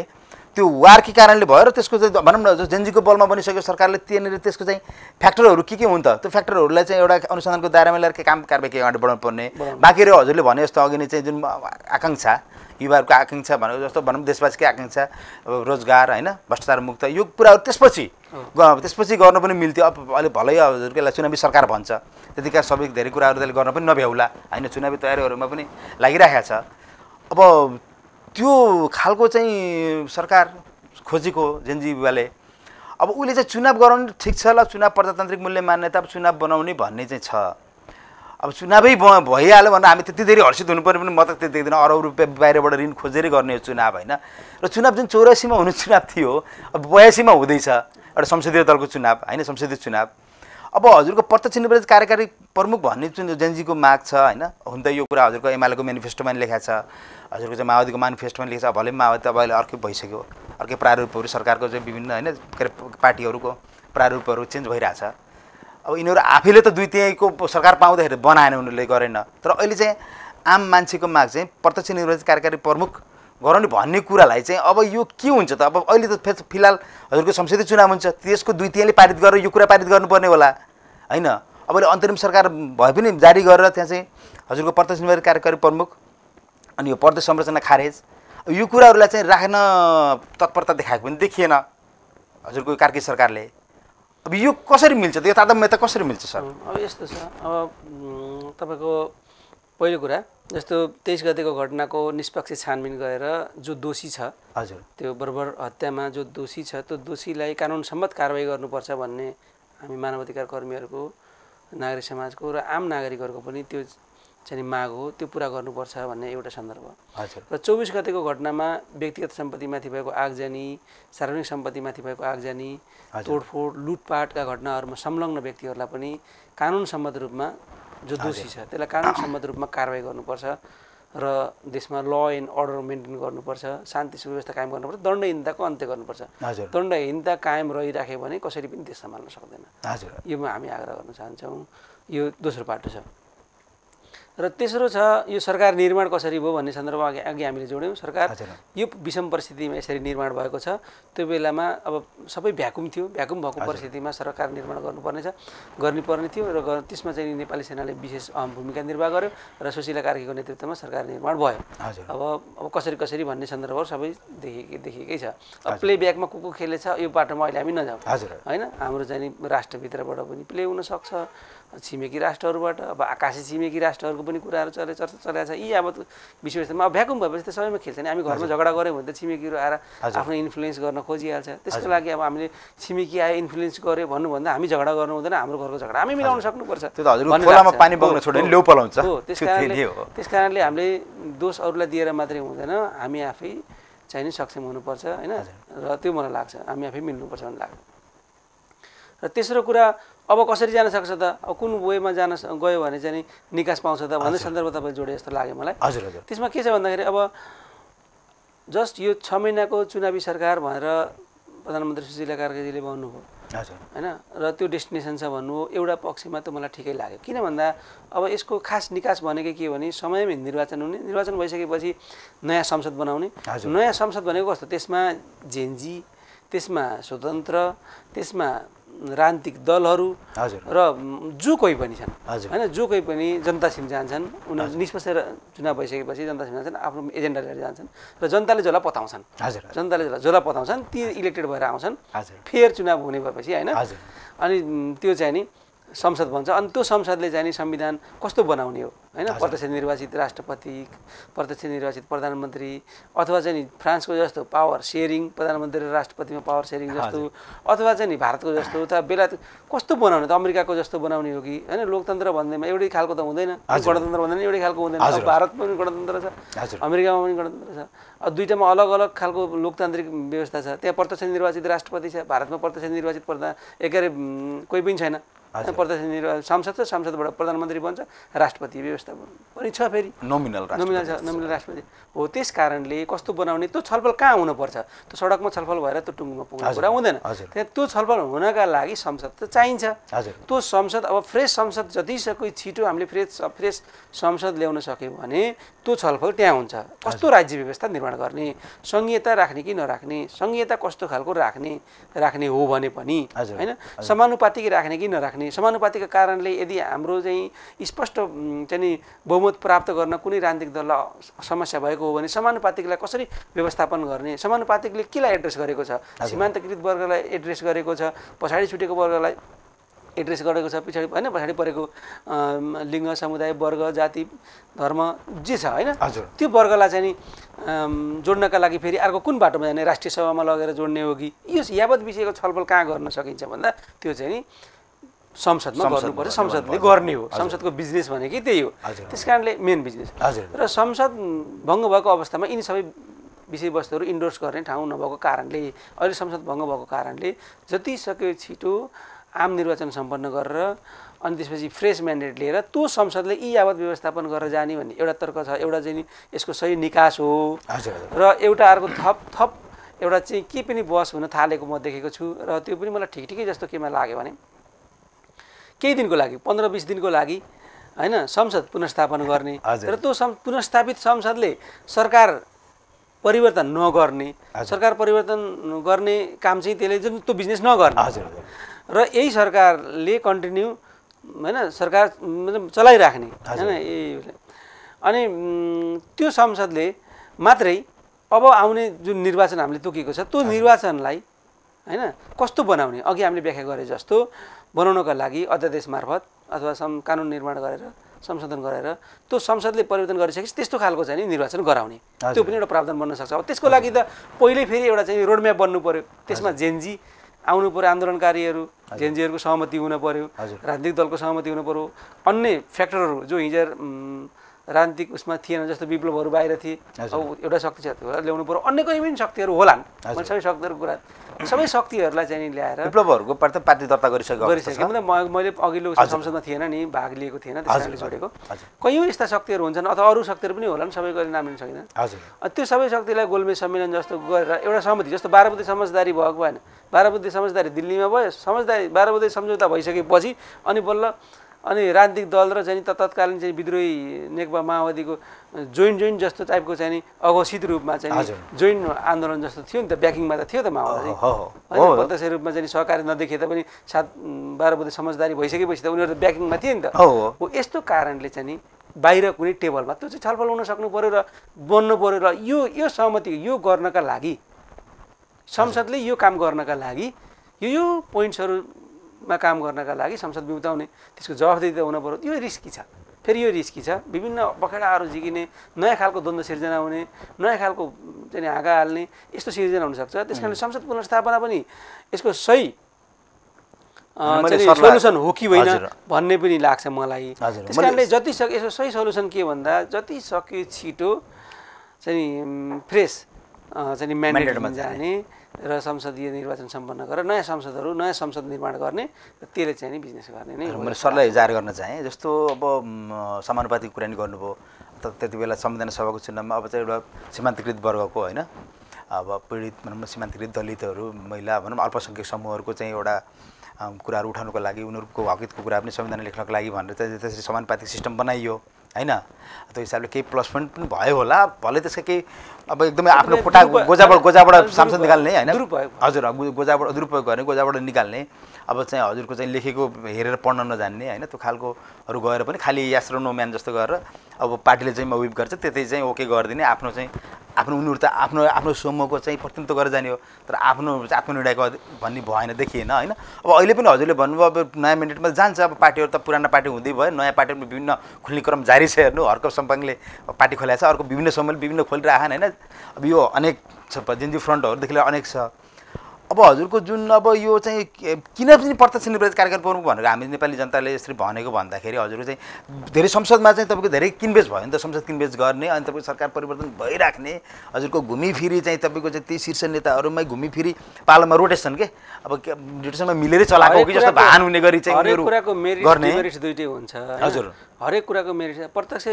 त्यो वारकै कारणले भयो र त्यसको चाहिँ भनौँ न जेनजीको बलमा बनिसकेको सरकारले त्यहाँनिर त्यसको चाहिँ फ्याक्टरहरू के हुन् त, त्यो फ्याक्टरहरूलाई चाहिँ एउटा अनुसन्धानको दायरामा ल्याएर काम कारबाही के अगाडि बढाउनु पर्ने। बाँकी रह्यो हजुरले भने जस्तो अघि नै चाहिँ जुन आकाङ्क्षा युवाहरूको आकाङ्क्षा भनेको जस्तो भनौँ देशवासीकै आकाङ्क्षा रोजगार होइन भ्रष्टाचार मुक्त यो कुराहरू त्यसपछि गर्न पनि मिल्थ्यो। अब अहिले भलै हजुरको यसलाई चुनावी सरकार भन्छ, त्यतिका सबै धेरै कुराहरू त्यसले गर्न पनि नभ्याउला होइन, चुनावी तयारीहरूमा पनि लागिरहेको छ। अब त्यो खालको चाहिँ सरकार खोजेको जेनजी युवाले अब उसले चाहिँ चुनाव गराउनु ठिक छ ल, चुनाव प्रजातान्त्रिक मूल्य मान्यता चुनाव बनाउने भन्ने चाहिँ छ। अब चुनावै भइहाल्यो भने हामी त्यति धेरै हर्षित हुनुपर्ने पनि म त त्यति देख्दिनँ। अरब रुपियाँ बाहिरबाट ऋण खोजेरै गर्ने चुनाव होइन, र चुनाव जुन 84 मा हुने चुनाव थियो अब 82 मा हुँदैछ एउटा संसदीय दलको चुनाव होइन, संसदीय चुनाव। अब हजुरको प्रत्यक्ष निर्वाचित कार्यकारी प्रमुख भन्ने जुन जेनजीको माग छ होइन, हुन त यो कुरा हजुरको एमालेको मेनिफेस्टोमा पनि लेखेको छ, हजुरको चाहिँ माओवादीको मेनिफेस्टोमा लेखेको छ। भले माओवादी त अब अहिले अर्कै भइसक्यो, अर्कै प्रारूपहरू सरकारको चाहिँ विभिन्न होइन के अरे पार्टीहरूको प्रारूपहरू चेन्ज भइरहेछ। अब यिनीहरू आफैले त 2/3 सरकार पाउँदाखेरि बनाएन, उनीहरूले गरेन। तर अहिले चाहिँ आम मान्छेको माग चाहिँ प्रत्यक्ष निर्वाचित कार्यकारी प्रमुख गराउने भन्ने कुरालाई चाहिँ अब यो के हुन्छ त, अब अहिले त फिलहाल हजुरको संसदीय चुनाव हुन्छ, त्यसको 2/3 पारित गरेर यो कुरा पारित गर्नुपर्ने होला होइन। अब अहिले अन्तरिम सरकार भए पनि जारी गरेर त्यहाँ चाहिँ हजुरको प्रत्यक्ष निर्वाचित कार्यकारी प्रमुख अनि यो प्रदेश संरचना खारेज यो कुराहरूलाई चाहिँ राख्न तत्परता देखाएको पनि देखिएन हजुरको कार्की सरकारले। अब यो कसरी मिल्छ त, यो तारतम्य त कसरी मिल्छ सर? अब यस्तो छ, अब तपाईँको पहिलो कुरा जस्तो 23 गतेको घटनाको निष्पक्ष छानबिन गरेर जो दोषी छ हजुर त्यो बर्बर हत्यामा जो दोषी छ त्यो दोषीलाई कानुन सम्मत कारबाही गर्नुपर्छ भन्ने हामी मानवाधिकार कर्मीहरूको, नागरिक समाजको र आम नागरिकहरूको पनि त्यो चाहिँ माग हो, त्यो पुरा गर्नुपर्छ भन्ने एउटा सन्दर्भ। हजुर। र 24 गतेको घटनामा व्यक्तिगत सम्पत्तिमाथि भएको आगजनी, सार्वजनिक सम्पत्तिमाथि भएको आगजनी, तोडफोड, लुटपाटका घटनाहरूमा संलग्न व्यक्तिहरूलाई पनि कानुन सम्मत रूपमा जो दोषी छ त्यसलाई कानुन सम्मत रूपमा कारबाही गर्नुपर्छ र देशमा ल एन्ड अर्डर मेन्टेन गर्नुपर्छ, शान्ति सुव्यवस्था कायम गर्नुपर्छ, दण्डहीनताको अन्त्य गर्नुपर्छ। दण्डहीनता कायम रहिराख्यो भने कसरी पनि देश सम्हाल्न सक्दैन। हजुर। योमा हामी आग्रह गर्न चाहन्छौँ। यो दोस्रो पाटो छ। र तेस्रो छ यो सरकार निर्माण कसरी भयो भन्ने सन्दर्भमा अघि हामीले जोड्यौँ। सरकार यो विषम परिस्थितिमा यसरी निर्माण भएको छ, त्यो बेलामा अब सबै भ्याकुम थियो, भ्याकुम भएको परिस्थितिमा सरकार निर्माण गर्नुपर्ने थियो र त्यसमा चाहिँ नेपाली सेनाले विशेष अहम भूमिका निर्वाह गर्यो र सुशीला कार्कीको नेतृत्वमा सरकार निर्माण भयो। अब कसरी भन्ने सन्दर्भहरू सबै देखिएकै छ। अब प्लेब्याकमा को खेलेछ यो बाटोमा अहिले हामी नजाउँ होइन। हाम्रो चाहिँ राष्ट्रभित्रबाट पनि प्ले हुनसक्छ, छिमेकी राष्ट्रहरूबाट, अब आकाशी छिमेकी राष्ट्रहरूको पनि कुराहरू चर्चा चलेको छ। यी अब विश्वस्तरमा अब भ्याकुम भएपछि त सबैमा खेल्छ नि। हामी घरमा झगडा गऱ्यौँ भने त छिमेकीहरू आएर आफ्नो इन्फ्लुएन्स गर्न खोजिहाल्छ। त्यसको लागि अब हामीले छिमेकी आयो इन्फ्लुएन्स गऱ्यो भन्नुभन्दा हामी झगडा गर्नु हुँदैन, हाम्रो घरको झगडा हामी मिलाउन सक्नुपर्छ। त्यस कारणले हामीले दोष अरूलाई दिएर मात्रै हुँदैन, हामी आफै चाहिँ नि सक्षम हुनुपर्छ होइन। र त्यो मलाई लाग्छ हामी आफै मिल्नुपर्छ भन्ने लाग्छ। र तेस्रो कुरा अब कसरी जान सक्छ त, अब कुन वेमा गयो भने चाहिँ निकास पाउँछ त भन्ने सन्दर्भ तपाईँ जोडे जस्तो लाग्यो मलाई। त्यसमा के छ भन्दाखेरि अब जस्ट यो 6 महिनाको चुनावी सरकार भनेर प्रधानमन्त्री सुशीला कार्कीजीले भन्नुभयो होइन। र त्यो डेस्टिनेसन छ भन्नुभयो, एउटा पक्षमा त मलाई ठिकै लाग्यो। किन भन्दा अब यसको खास निकास भनेको के हो भने समयमै निर्वाचन हुने, निर्वाचन भइसकेपछि नयाँ संसद बनाउने। नयाँ संसद भनेको कस्तो, त्यसमा जेएनजी, त्यसमा स्वतन्त्र, त्यसमा राजनीतिक दलहरू र जो कोही पनि छन् होइन, जो कोही पनि जनतासिम जान्छन्। उनीहरू निष्पक्ष चुनाव भइसकेपछि जनतासिम जान्छन्, आफ्नो एजेन्डा लिएर जान्छन् र जनताले जसलाई पताउँछन्, ती इलेक्टेड भएर आउँछन्। फेयर चुनाव हुने भएपछि होइन, अनि त्यो चाहिँ नि संसद भन्छ। अनि त्यो संसदले चाहिँ नि संविधान कस्तो बनाउने हो होइन, प्रत्यक्ष निर्वाचित राष्ट्रपति, प्रत्यक्ष निर्वाचित प्रधानमन्त्री, अथवा चाहिँ नि फ्रान्सको जस्तो पावर सेयरिङ, प्रधानमन्त्री र राष्ट्रपतिमा पावर सेयरिङ जस्तो, अथवा चाहिँ नि भारतको जस्तो, उता बेलायत कस्तो बनाउने त, अमेरिकाको जस्तो बनाउने हो कि होइन। लोकतन्त्र भन्दैमा एउटै खालको त हुँदैन, गणतन्त्र भन्दैन एउटै खालको हुँदैन। भारत पनि गणतन्त्र छ, अमेरिकामा पनि गणतन्त्र छ, दुईटामा अलग अलग खालको लोकतान्त्रिक व्यवस्था छ। त्यहाँ प्रत्यक्ष निर्वाचित राष्ट्रपति छ, भारतमा प्रत्यक्ष निर्वाचित कोही पनि छैन। प्रत्यक्ष संसद छ, संसदबाट प्रधानमन्त्री बन्छ, राष्ट्रपति व्यवस्था पनि छ, फेरि नोमिनल राष्ट्रपति हो। त्यस कारणले कस्तो बनाउने त्यो छलफल कहाँ हुनुपर्छ, त्यो सडकमा छलफल भएर त्यो टुङ्गोमा पुग्ने कुरा हुँदैन। त्यहाँ त्यो छलफल हुनका लागि संसद त चाहिन्छ। त्यो संसद अब फ्रेस संसद जतिसक्दो छिटो हामीले फ्रेस संसद ल्याउन सक्यौँ भने त्यो छलफल त्यहाँ हुन्छ। कस्तो राज्य व्यवस्था निर्माण गर्ने, संघीयता राख्ने कि नराख्ने, संघीयता कस्तो खालको राख्ने हो भने पनि होइन, समानुपातिक राख्ने कि नराख्ने, समानुपातिका कारणले यदि हाम्रो चाहिँ स्पष्ट चाहिँ नि बहुमत प्राप्त गर्न कुनै राजनीतिक दललाई समस्या भएको हो भने समानुपातिकलाई कसरी व्यवस्थापन गर्ने, समानुपातिकले केलाई एड्रेस गरेको छ, सीमान्तकृत वर्गलाई एड्रेस गरेको छ, पछाडि छुटेको वर्गलाई एड्रेस गरेको छ, पछाडि परेको लिङ्ग, समुदाय, वर्ग, जाति, धर्म जे छ होइन, त्यो वर्गलाई चाहिँ नि जोड्नका लागि फेरि अर्को कुन बाटोमा जाने, राष्ट्रिय सभामा लगेर जोड्ने हो कि, यो यावत विषयको छलफल कहाँ गर्न सकिन्छ भन्दा त्यो चाहिँ नि संसदमा गर्नुपर्छ, संसदले गर्ने हो। संसदको बिजनेस भनेकै त्यही हो। त्यस कारणले मेन बिजनेस र संसद भङ्ग भएको अवस्थामा यिनी सबै विषयवस्तुहरू इन्डोर्स गर्ने ठाउँ नभएको कारणले, अहिले संसद भङ्ग भएको कारणले जति सक्यो छिटो आम निर्वाचन सम्पन्न गरेर अनि त्यसपछि फ्रेस म्यान्डेट लिएर त्यो संसदले यी यावत व्यवस्थापन गरेर जाने भन्ने एउटा तर्क छ। एउटा चाहिँ यसको सही निकास हो र एउटा अर्को थप एउटा चाहिँ के पनि बहस हुन थालेको म देखेको छु र त्यो पनि मलाई ठिकै जस्तो केमा लाग्यो भने केही दिनको लागि 15-20 दिनको लागि होइन संसद पुनर्स्थापन गर्ने र त्यो पुनर्स्थापित संसदले सरकार परिवर्तन नगर्ने, सरकार परिवर्तन गर्ने काम चाहिँ त्यसले जुन त्यो बिजनेस नगर्ने र यही सरकारले कन्टिन्यू होइन सरकार मतलब चलाइराख्ने होइन। अनि त्यो संसदले मात्रै अब आउने जुन निर्वाचन हामीले तोकेको छ त्यो निर्वाचनलाई होइन कस्तो बनाउने, अघि हामीले व्याख्या गरे जस्तो बनाउनका लागि अध्यादेश मार्फत अथवा कानुन निर्माण गरेर संशोधन गरेर त्यो संसदले परिवर्तन गरिसकेपछि त्यस्तो खालको चाहिँ नि निर्वाचन गराउने, त्यो पनि एउटा प्रावधान बन्न सक्छ। अब त्यसको लागि त पहिल्यै फेरि एउटा चाहिँ रोडम्याप बन्नु पर्यो, त्यसमा जेएनजी आउनु पर्यो, आन्दोलनकारीहरू जेएनजीहरूको सहमति हुन पर्यो, राजनीतिक दलको सहमति हुन पर्यो, अन्य फ्याक्टरहरू जो हिजो राजनीतिक उसमा थिएन, जस्तो विप्लवहरू बाहिर थिए, अब एउटा शक्ति छ त्यो ल्याउनु पर्यो, अन्य कुनै पनि शक्तिहरू होलान्, सबै शक्तिहरूको कुरा सबै शक्तिहरूलाई चाहिँ ल्याएर विप्लवहरूको पार्टी दर्ता गरिसकेको मतलब मैले अघिल्लो संसदमा थिएन नि, भाग लिएको थिएन, त्यसैले जोडेको कयौँ यस्ता शक्तिहरू हुन्छन् अथवा अरू शक्तिहरू पनि होलान्, सबैको नाम लिन सकिँदैन। त्यो सबै शक्तिलाई गोलमेज सम्मेलन जस्तो गरेर एउटा सहमति, जस्तो 12 बुँदे समझदारी भएको भएन, 12 बुँदे समझदारी दिल्लीमा भयो, समझदारी 12 बुँदे सम्झौता भइसकेपछि अनि बल्ल अनि राजनीतिक दल र चाहिँ तत्कालीन चाहिँ विद्रोही नेकपा माओवादीको जोइन जस्तो टाइपको चाहिँ नि अघोषित रूपमा चाहिँ जोइन आन्दोलन जस्तो थियो नि त, ब्याकिङमा त थियो त माओवादी होइन, प्रत्यक्ष रूपमा चाहिँ सहकारी नदेखे तापनि 7-12 बुँदे समझदारी भइसकेपछि त उनीहरू त ब्याकिङमा थिए नि त। हो यस्तो कारणले चाहिँ नि बाहिर कुनै टेबलमा त्यो चाहिँ छलफल हुन सक्नु पर्यो र बन्नु पर्यो र यो सहमति यो गर्नका लागि संसदले यो काम गर्नका लागि यो पोइन्ट्सहरूमा काम गर्नका लागि संसद बिउताउने त्यसको जवाफदेही हुन पर्यो। यो रिस्की छ, फेरि यो रिस्की छ, विभिन्न बखेडाहरू जिकिने, नयाँ खालको द्वन्द्व सिर्जना हुने, नयाँ खालको चाहिँ हाँगा हाल्ने यस्तो सिर्जना हुनसक्छ। त्यस कारणले संसद पुनर्स्थापना पनि यसको सही सोल्युसन हो कि होइन भन्ने पनि लाग्छ मलाई। त्यस कारणले जति सक्यो यसको सही सोल्युसन के भन्दा जति सक्यो छिटो चाहिँ फ्रेस चाहिँ म्यान्डेटमा जाने र संसदीय निर्वाचन सम्पन्न गरेर नयाँ संसदहरू नयाँ संसद निर्माण गर्ने र त्यसले चाहिँ नि बिजनेस गर्ने नै हो। मैले सरलाई जाहेर गर्न चाहेँ जस्तो अब समानुपातिक कुरा नि गर्नुभयो त्यति बेला संविधान सभाको चुनावमा अब चाहिँ एउटा सीमान्तकृत वर्गको होइन अब पीडित भनौँ न सीमान्तकृत दलितहरू महिला भनौँ अल्पसङ्ख्यक समूहहरूको चाहिँ एउटा कुराहरू उठाउनको लागि उनीहरूको हकितको कुरा पनि संविधान लेख्नको लागि भनेर चाहिँ त्यसरी समानुपातिक सिस्टम बनाइयो होइन। त्यो हिसाबले केही प्लस पोइन्ट पनि भयो होला, भले त्यसको केही अब एकदमै आफ्नो खुट्टा गोजाबाट सांसद निकाल्ने होइन, हजुर गोजाबाट दुरुपयोग गर्ने गोजाबाट निकाल्ने अब चाहिँ हजुरको चाहिँ लेखेको हेरेर पढ्न नजान्ने होइन त्यो खालकोहरू गएर पनि खालि यास र नो म्यान जस्तो गरेर अब पार्टीले चाहिँ विप गर्छ त्यतै चाहिँ ओके गरिदिने आफ्नो चाहिँ आफ्नो उनीहरू त आफ्नो समूहको चाहिँ प्रतिनिधित्व गरेर जाने हो तर आफ्नो आत्मनिर्णयको भन्ने भएन देखिएन होइन। अब अहिले पनि हजुरले भन्नुभयो अब नयाँ म्यान्डेटमा जान्छ अब पार्टीहरू त पुरानो पार्टी हुँदै भयो नयाँ पार्टीमा विभिन्न खुल्ने क्रम जारी छ हेर्नु हर्क सम्पाङले पार्टी खोलेको छ अर्को विभिन्न समूहले विभिन्न खोलिरहेछन् होइन। अब यो अनेक छ जेएनजी फ्रन्टहरूदेखि लिएर अनेक छ। अब हजुरको जुन अब यो चाहिँ किन पनि प्रत्यक्ष निर्वाचित कार्यक्रम प्रमुख भनेर हामी नेपाली जनताले यसरी भनेको भन्दाखेरि हजुरको चाहिँ धेरै संसदमा चाहिँ तपाईँको धेरै किनबेच भयो नि त संसद किनबेच गर्ने अनि तपाईँको सरकार परिवर्तन भइराख्ने हजुरको घुमिफिरी चाहिँ तपाईँको चाहिँ ती शीर्ष नेताहरूमै घुमिफिरी पालोमा रोटेसन के अब रोटेसनमा मिलेरै चलाएको हो कि जस्तो भान हुने गरी चाहिँ हरेक कुराको मेरिट दुईटै हुन्छ हजुर हरेक कुराको मेरिट प्रत्यक्ष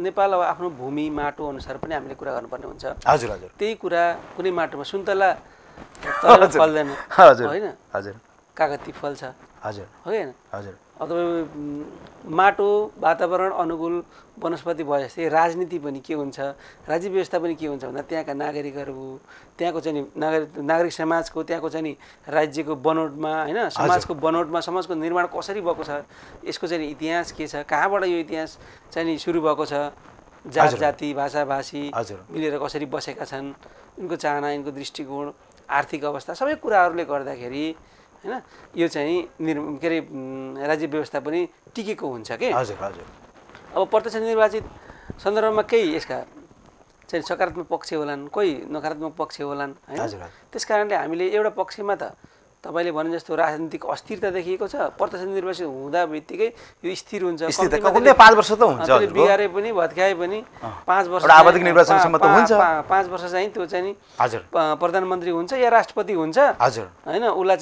नेपाल अब आफ्नो भूमि माटो अनुसार पनि हामीले कुरा गर्नुपर्ने हुन्छ। हजुर हजुर त्यही कुरा कुनै माटोमा सुन्तला फल्दैन होइन हजुर कागती फल्छ हजुर होइन हजुर अथवा माटो वातावरण अनुकूल वनस्पति भए जस्तै राजनीति पनि के हुन्छ राज्य व्यवस्था पनि के हुन्छ भन्दा त्यहाँका नागरिकहरू त्यहाँको चाहिँ नागरिक समाजको त्यहाँको चाहिँ राज्यको बनोटमा होइन समाजको बनोटमा समाजको निर्माण कसरी भएको छ यसको चाहिँ इतिहास के छ कहाँबाट यो इतिहास चाहिँ सुरु भएको छ जात जाति भाषा भाषी मिलेर कसरी बसेका छन् यिनको चाहना यिनको दृष्टिकोण आर्थिक अवस्था सबै कुराहरूले गर्दाखेरि होइन यो चाहिँ के अरे राज्य व्यवस्था पनि टिकेको हुन्छ के। हजुर हजुर अब प्रत्यक्ष निर्वाचित सन्दर्भमा केही यसका चाहिँ सकारात्मक पक्ष होलान् कोही नकारात्मक पक्ष होलान् होइन। त्यस कारणले हामीले एउटा पक्षमा त तपाईँले भने जस्तो राजनीतिक अस्थिरता देखिएको छ प्रत्यक्ष निर्वाचित हुँदा बित्तिकै यो स्थिर हुन्छ 5 वर्ष त हुन्छ बिगारे पनि भत्काए पनि 5 वर्ष आवधिक निर्वाचनसम्म त हुन्छ 5 वर्ष चाहिँ त्यो चाहिँ हजुर प्रधानमन्त्री हुन्छ या राष्ट्रपति हुन्छ हजुर होइन उसलाई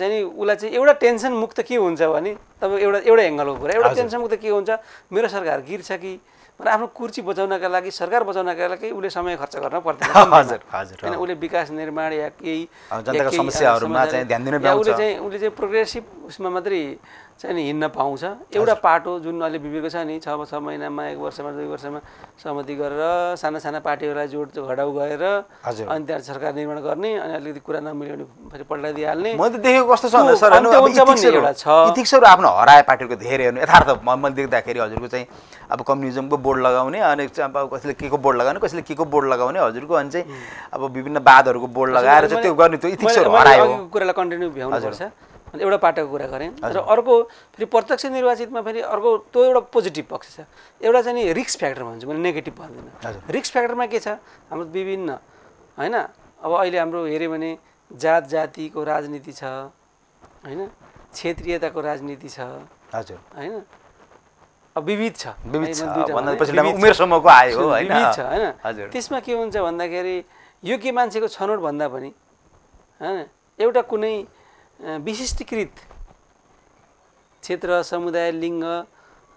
चाहिँ एउटा टेन्सन मुक्त के हुन्छ भने तपाईँ एउटा एङ्गलको कुरा एउटा टेन्सन मुक्त के हुन्छ मेरो सरकार गिर्छ कि भने आफ्नो कुर्सी बचाउनका लागि सरकार बचाउनका लागि उसले समय खर्च गर्न पर्दैन हजुर हजुर हैन उसले विकास निर्माण या केही जनताको समस्याहरुमा चाहिँ ध्यान दिन पाउँछ उसले चाहिँ प्रोग्रेसिभ उसमा मात्रै चाहिँ हिँड्न पाउँछ एउटा पाटो जुन अहिले बिबिएको छ नि 6 महिनामा 1 वर्षमा 2 वर्षमा सहमति गरेर साना साना पार्टीहरूलाई जोड घडाउ गरेर अनि त्यहाँ सरकार निर्माण गर्ने अनि अलिकति कुरा नमिल्यो भने फेरि पल्टाइदिहाल्ने म त देखेको कस्तो छ भने सर इथिक्सहरु आफ्नो हराए पार्टीको धेरै हेर्नु यथार्थ मैले देख्दाखेरि हजुरको चाहिँ अब कम्युनिजमको बोर्ड लगाउने अनि कसैले केको बोर्ड लगाउने कसैले केको बोर्ड लगाउने हजुरको अनि चाहिँ अब विभिन्न वादहरुको बोर्ड लगाएर चाहिँ त्यो गर्ने त्यो इथिक्सहरु हरायो कुरालाई कन्टिन्यू भ्याउनु पर्छ एउटा पाटोको कुरा गरेँ र अर्को फेरि प्रत्यक्ष निर्वाचितमा फेरि अर्को त्यो एउटा पोजिटिभ पक्ष छ एउटा चाहिँ नि रिस्क फ्याक्टर भन्छु मैले नेगेटिभ भन्दिनँ रिस्क फ्याक्टरमा के छ हाम्रो विभिन्न हैन अब अहिले हाम्रो हेर्यो भने जात जातिको राजनीति छ हैन क्षेत्रीयताको राजनीति छ हजुर हैन अब विविध छ उमेर समूहको आयो हैन विविध छ हैन त्यसमा के हुन्छ भन्दाखेरि योग्य मान्छेको छनौट भन्दा पनि हैन एउटा कुनै विशिष्टीकृत क्षेत्र समुदाय लिङ्ग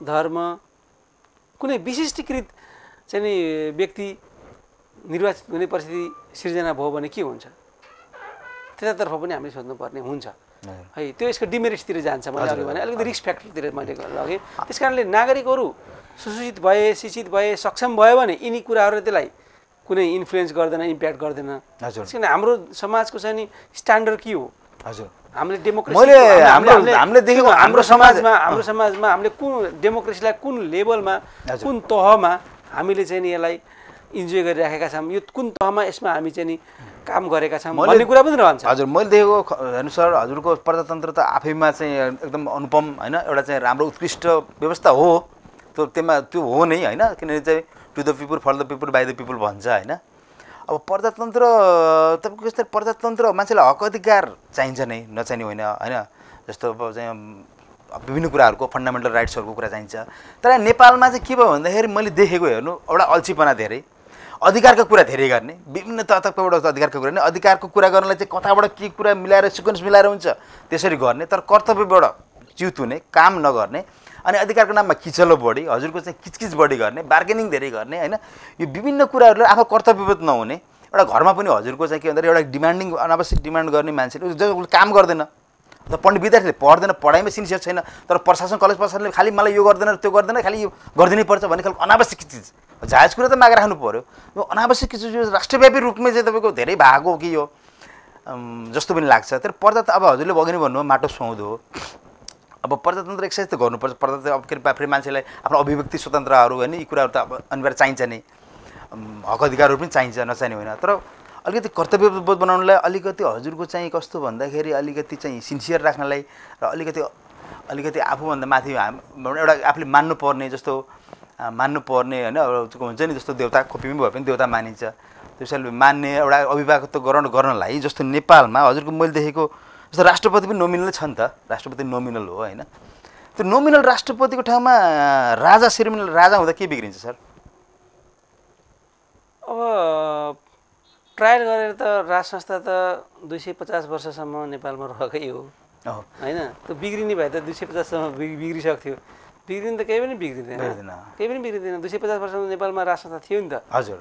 धर्म कुनै विशिष्टीकृत चाहिँ नि व्यक्ति निर्वाचित हुने परिस्थिति सिर्जना भयो भने के हुन्छ त्यतातर्फ पनि हामीले सोध्नुपर्ने हुन्छ है त्यो यसको डिमेरिट्सतिर जान्छ मैले अघि भने अलिकति रिस्क फ्याक्टरतिर मैले लगेँ त्यस कारणले नागरिकहरू सुसूचित भए शिक्षित भए सक्षम भयो भने यिनी कुराहरूले त्यसलाई कुनै इन्फ्लुएन्स गर्दैन इम्प्याक्ट गर्दैन त्यस कारण हाम्रो समाजको चाहिँ नि स्ट्यान्डर्ड के हो हजुर हामीले डेमोक्रेसी हामीले देखेको हाम्रो समाजमा हामीले कुन डेमोक्रेसीलाई कुन लेभलमा कुन तहमा हामीले चाहिँ नि यसलाई इन्जोय गरिराखेका छौँ यो कुन तहमा यसमा हामी चाहिँ नि काम गरेका छौँ भन्ने कुरा पनि रहन्छ हजुर मैले देखेको हेर्नु सर हजुरको प्रजातन्त्र त आफैमा चाहिँ एकदम अनुपम होइन एउटा चाहिँ राम्रो उत्कृष्ट व्यवस्था हो त्यो हो नै होइन किनभने चाहिँ to the people for the people by the people भन्छ होइन अब प्रजातन्त्र तपाईँको यस्तो प्रजातन्त्र मान्छेलाई हक अधिकार चाहिन्छ नै नचाहिने होइन होइन जस्तो अब चाहिँ विभिन्न कुराहरूको फन्डामेन्टल राइट्सहरूको कुरा चाहिन्छ तर नेपालमा चाहिँ के भयो भन्दाखेरि मैले देखेको हेर्नु एउटा अल्छीपना धेरै अधिकारको कुरा धेरै गर्ने विभिन्न तत्त्वबाट अधिकारको कुरा अधिकारको कुरा गर्नलाई चाहिँ कताबाट के कुरा मिलाएर सिक्वेन्स मिलाएर हुन्छ त्यसरी गर्ने तर कर्तव्यबाट च्युत हुने काम नगर्ने अनि अधिकारको नाममा किचलो बढी हजुरको चाहिँ किचकिच बढी गर्ने बार्गेनिङ धेरै गर्ने होइन यो विभिन्न कुराहरूलाई आफ्नो कर्तव्यवत नहुने एउटा घरमा पनि हजुरको चाहिँ के भन्दाखेरि एउटा डिमान्डिङ अनावश्यक डिमान्ड गर्ने मान्छेले उसले काम गर्दैन त पण्डित विद्यार्थीले पढ्दैन पढाइमा सिन्सियर छैन तर प्रशासन कलेज प्रशासनले खालि मलाई यो गर्दैन त्यो गर्दैन खालि यो गरिदिनै पर्छ भन्ने खालको अनावश्यक चिज जायज कुरा त मागेर राख्नु पऱ्यो यो अनावश्यक चिज यो राष्ट्रव्यापी रूपमा चाहिँ तपाईँको धेरै भएको हो कि यो जस्तो पनि लाग्छ तर पर्दा त अब हजुरले अघि नै भन्नुभयो माटो सुहाउँदो हो अब प्रजातन्त्र एक्सर्साइज त गर्नुपर्छ प्रजातन्त्र अब के फेरि मान्छेलाई आफ्नो अभिव्यक्ति स्वतन्त्रहरू होइन यी कुराहरू त अब अनिवार्य चाहिन्छ नै हक अधिकारहरू पनि चाहिन्छ नचाहिने होइन तर अलिकति कर्तव्यबोध बनाउनलाई अलिकति हजुरको चाहिँ कस्तो भन्दाखेरि अलिकति चाहिँ सिन्सियर राख्नलाई र अलिकति आफूभन्दा माथि एउटा आफूले मान्नुपर्ने जस्तो मान्नुपर्ने होइन हुन्छ नि जस्तो देउता खोपीमै भए पनि देउता मानिन्छ त्यसैले मान्ने एउटा अभिभावकत्व गर्नलाई जस्तो नेपालमा हजुरको मैले देखेको जस्तो राष्ट्रपति पनि नोमिनल छ नि त राष्ट्रपति नोमिनल हो होइन त्यो नोमिनल राष्ट्रपतिको ठाउँमा राजा सेरिमोनियल राजा हुँदा के बिग्रिन्छ सर अब ट्रायल गरेर त राज संस्था त 250 वर्षसम्म नेपालमा रहेकै हो होइन त्यो बिग्रिने भए त 250सम्म बिग्रिसक्थ्यो बिग्रिनु त केही पनि बिग्रिँदैन केही पनि बिग्रिँदैन 250 वर्षसम्म नेपालमा राज संस्था थियो नि त हजुर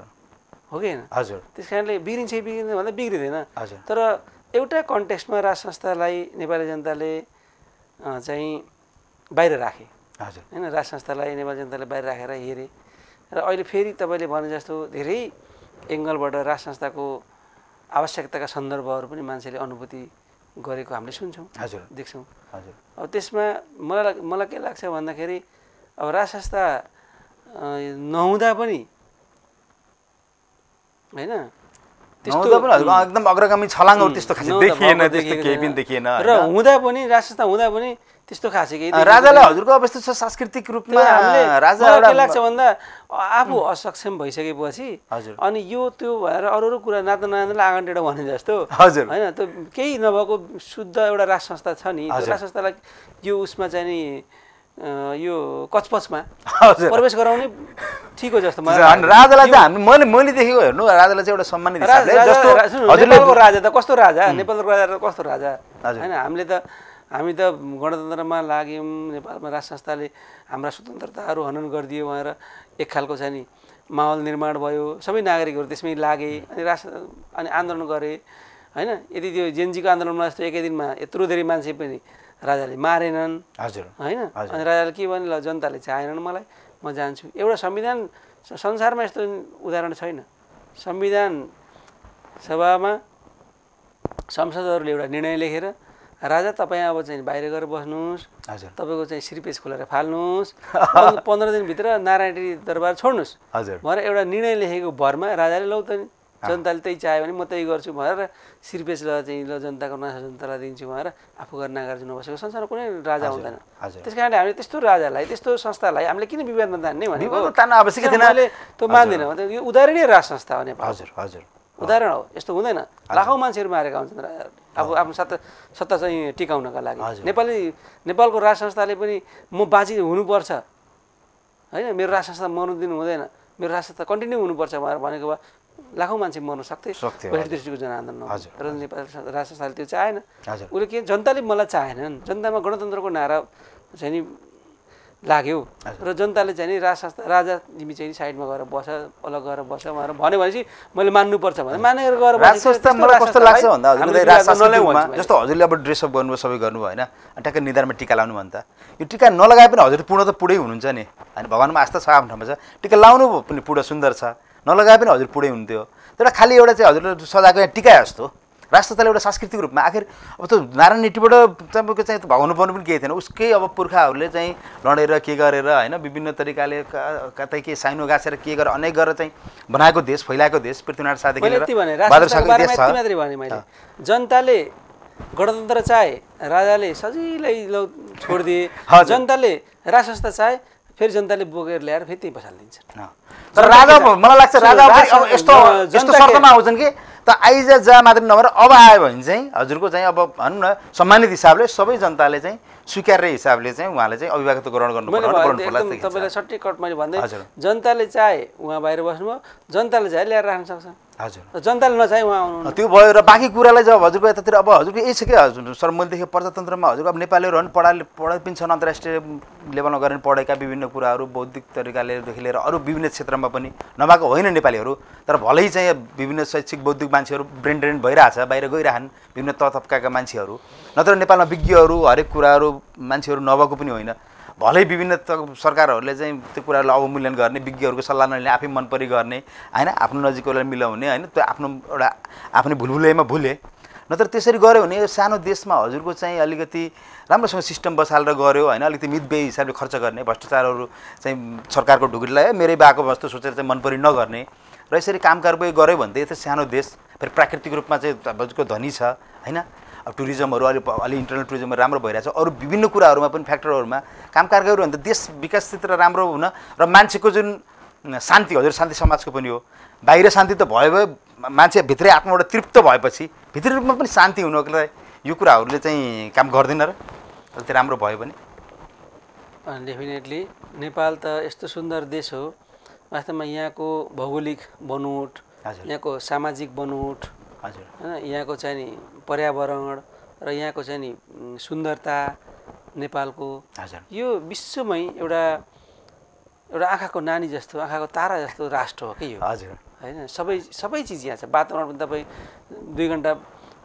हो कि होइन हजुर त्यस कारणले बिग्रिन्छ बिग्रिँदैन भन्दा बिग्रिँदैन हजुर तर एउटा कन्टेक्स्टमा राज संस्थालाई नेपाली जनताले चाहिँ बाहिर राखे हजुर होइन राज संस्थालाई नेपाली जनताले बाहिर राखेर हेरे र अहिले फेरि तपाईँले भने जस्तो धेरै एङ्गलबाट राज संस्थाको आवश्यकताका सन्दर्भहरू पनि मान्छेले अनुभूति गरेको हामीले सुन्छौँ हजुर देख्छौँ हजुर अब त्यसमा मलाई के लाग्छ भन्दाखेरि अब राज संस्था नहुँदा पनि होइन एकदम अग्रगामी छलाङहरू त्यस्तो खासै देखिएन त्यस्तो केही पनि देखिएन र हुँदा पनि राज संस्था हुँदा पनि त्यस्तो खासै केही राजालाई हजुरको अब यस्तो छ सांस्कृतिक रूपमा राजा के लाग्छ भन्दा आफू असक्षम भइसकेपछि अनि यो त्यो भएर अरू कुरा नाता नातालाई आँगन टेढो भने जस्तो हजुर होइन त्यो केही नभएको शुद्ध एउटा राज संस्था छ नि त्यो राज संस्थालाई यो उसमा चाहिँ नि यो कचपचमा प्रवेश गराउने ठिक हो जस्तो राजालाई चाहिँ मैले देखेको हेर्नु राजालाई चाहिँ एउटा सम्मानित नेपालको राजा त कस्तो राजा नेपालको राजा त कस्तो राजा होइन हामी त गणतन्त्रमा लाग्यौँ नेपालमा राज संस्थाले हाम्रा स्वतन्त्रताहरू हनन गरिदियो भनेर एक खालको चाहिँ नि माहौल निर्माण भयो सबै नागरिकहरू त्यसमै लागे अनि आन्दोलन गरे होइन यदि त्यो जेनजीको आन्दोलनमा जस्तो एकै दिनमा यत्रो धेरै मान्छे पनि राजाले मारेनन् हजुर होइन अनि राजाले के भने ल जनताले चाहेनन् मलाई म जान्छु एउटा संविधान संसारमा यस्तो उदाहरण छैन संविधान सभामा संसदहरूले एउटा निर्णय लेखेर राजा तपाईँ अब चाहिँ बाहिर गएर बस्नुहोस् तपाईँको चाहिँ श्रीपेश खोलेर फाल्नुहोस् 15 दिनभित्र नारायणी दरबार छोड्नुहोस् भनेर एउटा निर्णय लेखेको भरमा राजाले लौ त नि जनताले त्यही चाह्यो भने म त्यही गर्छु भनेर श्रीपेश चाहिँ ल जनताको नासा जनतालाई दिन्छु भनेर आफू गर्न नागार्जुन नबसेको संसारमा कुनै राजा हुँदैन त्यस कारणले हामीले त्यस्तो राजालाई त्यस्तो संस्थालाई हामीले किन विवादमा तान्ने भनेको मैले त्यो मान्दिनँ यो उदाहरणीय राज संस्था हो नेपाल हजुर हजुर उदाहरण हो यस्तो हुँदैन लाखौँ मान्छेहरू मारेका हुन्छन् राजाहरूले अब आफ्नो सत्ता चाहिँ टिकाउनका लागि नेपालको राज संस्थाले पनि म बाँची हुनुपर्छ होइन मेरो राज संस्था मर्नु दिनु हुँदैन मेरो राज संस्था कन्टिन्यू हुनुपर्छ भनेको भए लाखौँ मान्छे मर्न सक्थे पहिलो दृष्टिको जनआन्दोलन तर नेपाल राज संस्थाले त्यो चाहेन उसले के जनताले मलाई चाहेनन् जनतामा गणतन्त्रको नारा चाहिँ नि लाग्यो र जनताले चाहिँ नि राजा तिमी चाहिँ साइडमा गएर बस अलग गएर बस भनेर भन्यो भनेपछि मैले मान्नुपर्छ भने मानेर गएर राज संस्था मलाई कस्तो लाग्छ भन्दा हजुरले राज संस्था जस्तो हजुरले अब ड्रेसअप गर्नुभयो सबै गर्नुभयो होइन ट्याक्कै निधारमा टिका लाउनु भन्छ यो टिका नलगाए पनि हजुर पूर्ण त पुरै हुनुहुन्छ नि होइन भगवानमा आस्था छ आफ्नो ठाउँमा छ टिका लाउनु पनि पुरा सुन्दर छ नलगाए पनि हजुर पुरै हुन्थ्यो तर खालि एउटा चाहिँ हजुरले सजाएको यहाँ टिका जस्तो राष्ट्रताले एउटा सांस्कृतिक रूपमा आखिर अब त नारायण नेटीबाट तपाईँको चाहिँ भगाउनु पर्नु पनि केही थिएन उसकै अब पुर्खाहरूले चाहिँ लडेर के गरेर होइन विभिन्न तरिकाले कतै के साइनो गाँसेर के गरेर अनेक गरेर चाहिँ बनाएको देश फैलाएको देश पृथ्वीनारायण शाहदेखि लिएर बहादुर शाहको देश छ जनताले गणतन्त्र चाहे राजाले सजिलै छोडिदिए जनताले राज संस्था चाहे फेरि जनताले बोकेर ल्याएर फेरि त्यही बसालिदिन्छ तर राजा मलाई लाग्छ राजा अब यस्तो यस्तो शर्तमा आउँछन् कि त आइज जा मात्रै नभएर अब आयो भने चाहिँ हजुरको चाहिँ अब भनौँ न सम्मानित हिसाबले सबै जनताले चाहिँ स्वीकार्य हिसाबले चाहिँ उहाँले चाहिँ अभिभावकत्व ग्रहण गर्नु तपाईँलाई सट्टै कट मैले भन्दै जनताले चाहे उहाँ बाहिर बस्नुभयो जनताले चाहे ल्याएर राख्न सक्छ हजुर जनताले नचाहे उहाँ आउनु त्यो भयो र बाँकी कुरालाई जब हजुरको यतातिर अब हजुरको यही छ क्या हजुर सर मैले देखेँ प्रजातन्त्रमा हजुरको अब नेपालीहरू पनि पढाइ पनि छन् अन्तर्राष्ट्रिय लेभलमा गरेर पढेका विभिन्न कुराहरू बौद्धिक तरिकालेदेखि लिएर अरू विभिन्न क्षेत्रमा पनि नभएको होइन नेपालीहरू तर भलै चाहिँ विभिन्न शैक्षिक बौद्धिक मान्छेहरू ब्रेन ड्रेन भइरहेछ बाहिर गइरहन् विभिन्न तबकाका मान्छेहरू नत्र नेपालमा विज्ञहरू हरेक कुराहरू मान्छेहरू नभएको पनि होइन भलै विभिन्न सरकारहरूले चाहिँ त्यो कुरालाई अवमूल्यन गर्ने विज्ञहरूको सल्लाह नलिने आफै मन परी गर्ने होइन आफ्नो नजिकैलाई मिलाउने होइन त्यो आफ्नो एउटा आफ्नै भुलभुलैमा भुले नत्र त्यसरी गऱ्यो भने यो सानो देशमा हजुरको चाहिँ अलिकति राम्रोसँग सिस्टम बसालेर गऱ्यो होइन अलिकति मितव्ययी हिसाबले खर्च गर्ने भ्रष्टाचारहरू चाहिँ सरकारको ढुकुटीलाई मेरै बाको वस्तु सोचेर चाहिँ मन परी नगर्ने र यसरी काम कारबाही गऱ्यो भने त यो त सानो देश फेरि प्राकृतिक रूपमा चाहिँ हजुरको धनी छ होइन अब टुरिज्महरू अलि इन्टरनल टुरिज्ममा राम्रो भइरहेछ अरू विभिन्न कुराहरूमा पनि फ्याक्टरहरूमा कामकाज गऱ्यो भने त देश विकसित र राम्रो हुन र मान्छेको जुन शान्ति हजुर शान्ति समाजको पनि हो बाहिर शान्ति त भयो मान्छे भित्रै आत्माबाट तृप्त भएपछि भित्री रूपमा पनि शान्ति हुनको लागि यो कुराहरूले चाहिँ काम गर्दैन र त्यो राम्रो भयो भने डेफिनेटली नेपाल त यस्तो सुन्दर देश हो वास्तवमा यहाँको भौगोलिक बनोट यहाँको सामाजिक बनोट हजुर होइन यहाँको चाहिँ नि पर्यावरण र यहाँको चाहिँ नि सुन्दरता नेपालको यो विश्वमै एउटा आँखाको नानी जस्तो आँखाको तारा जस्तो राष्ट्र हो कि यो हजुर होइन सबै चिज यहाँ छ वातावरण पनि तपाईँ 2 घन्टा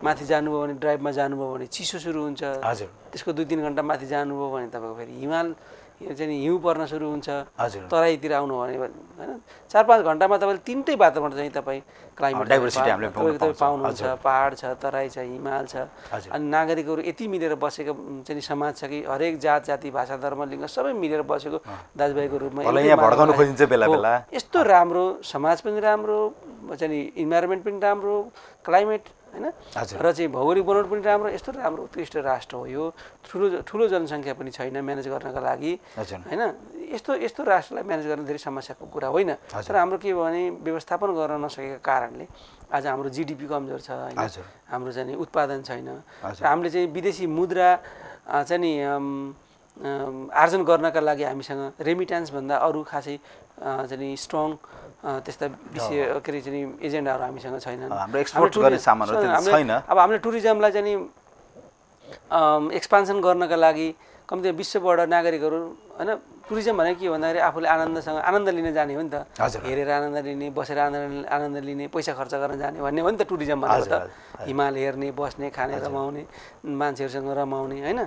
माथि जानुभयो भने ड्राइभमा जानुभयो भने चिसो सुरु हुन्छ हजुर त्यसको 2-3 घन्टा माथि जानुभयो भने तपाईँको फेरि हिमाल चाहिँ नि हिउँ पर्न सुरु हुन्छ हजुर तराईतिर आउनु भने होइन 4-5 घन्टामा तपाईँले तिनटै वातावरण चाहिँ तपाईँ क्लाइमेट डाइभर्सिटी हामीले पाउनुहुन्छ पहाड छ तराई छ हिमाल छ अनि नागरिकहरू यति मिलेर बसेको चाहिँ समाज छ कि हरेक जात जाति भाषा धर्म लिङ्ग सबै मिलेर बसेको दाजुभाइको रूपमा भड्काउनु खोजिन्छ बेला बेला यस्तो राम्रो समाज पनि राम्रो चाहिँ इन्भाइरोमेन्ट पनि राम्रो क्लाइमेट होइन र चाहिँ भौगोलिक बनोट पनि राम्रो यस्तो राम्रो उत्कृष्ट राष्ट्र हो यो ठुलो जनसङ्ख्या पनि छैन म्यानेज गर्नका लागि होइन यस्तो राष्ट्रलाई म्यानेज गर्न धेरै समस्याको कुरा होइन तर हाम्रो के भयो भने व्यवस्थापन गर्न नसकेको कारणले आज हाम्रो जिडिपी कमजोर छ होइन हाम्रो चाहिँ नि उत्पादन छैन र हामीले चाहिँ विदेशी मुद्रा चाहिँ नि आर्जन गर्नका लागि हामीसँग रेमिट्यान्सभन्दा अरू खासै चाहिँ नि स्ट्रङ त्यस्ता विषय के अरे चाहिँ एजेन्डाहरू हामीसँग छैनन् हाम्रो एक्सपोर्ट गर्ने सामानहरू छैन अब हामीले टुरिज्मलाई चाहिँ नि एक्सपान्सन गर्नका लागि कम्ती विश्वबाट नागरिकहरू होइन टुरिज्म भनेको के भन्दाखेरि आफूले आनन्द लिन जाने हो नि त हेरेर आनन्द लिने बसेर आनन्द लिने पैसा खर्च गर्न जाने भन्ने हो नि त टुरिज्म भनेको त हिमाल हेर्ने बस्ने खाने रमाउने मान्छेहरूसँग रमाउने होइन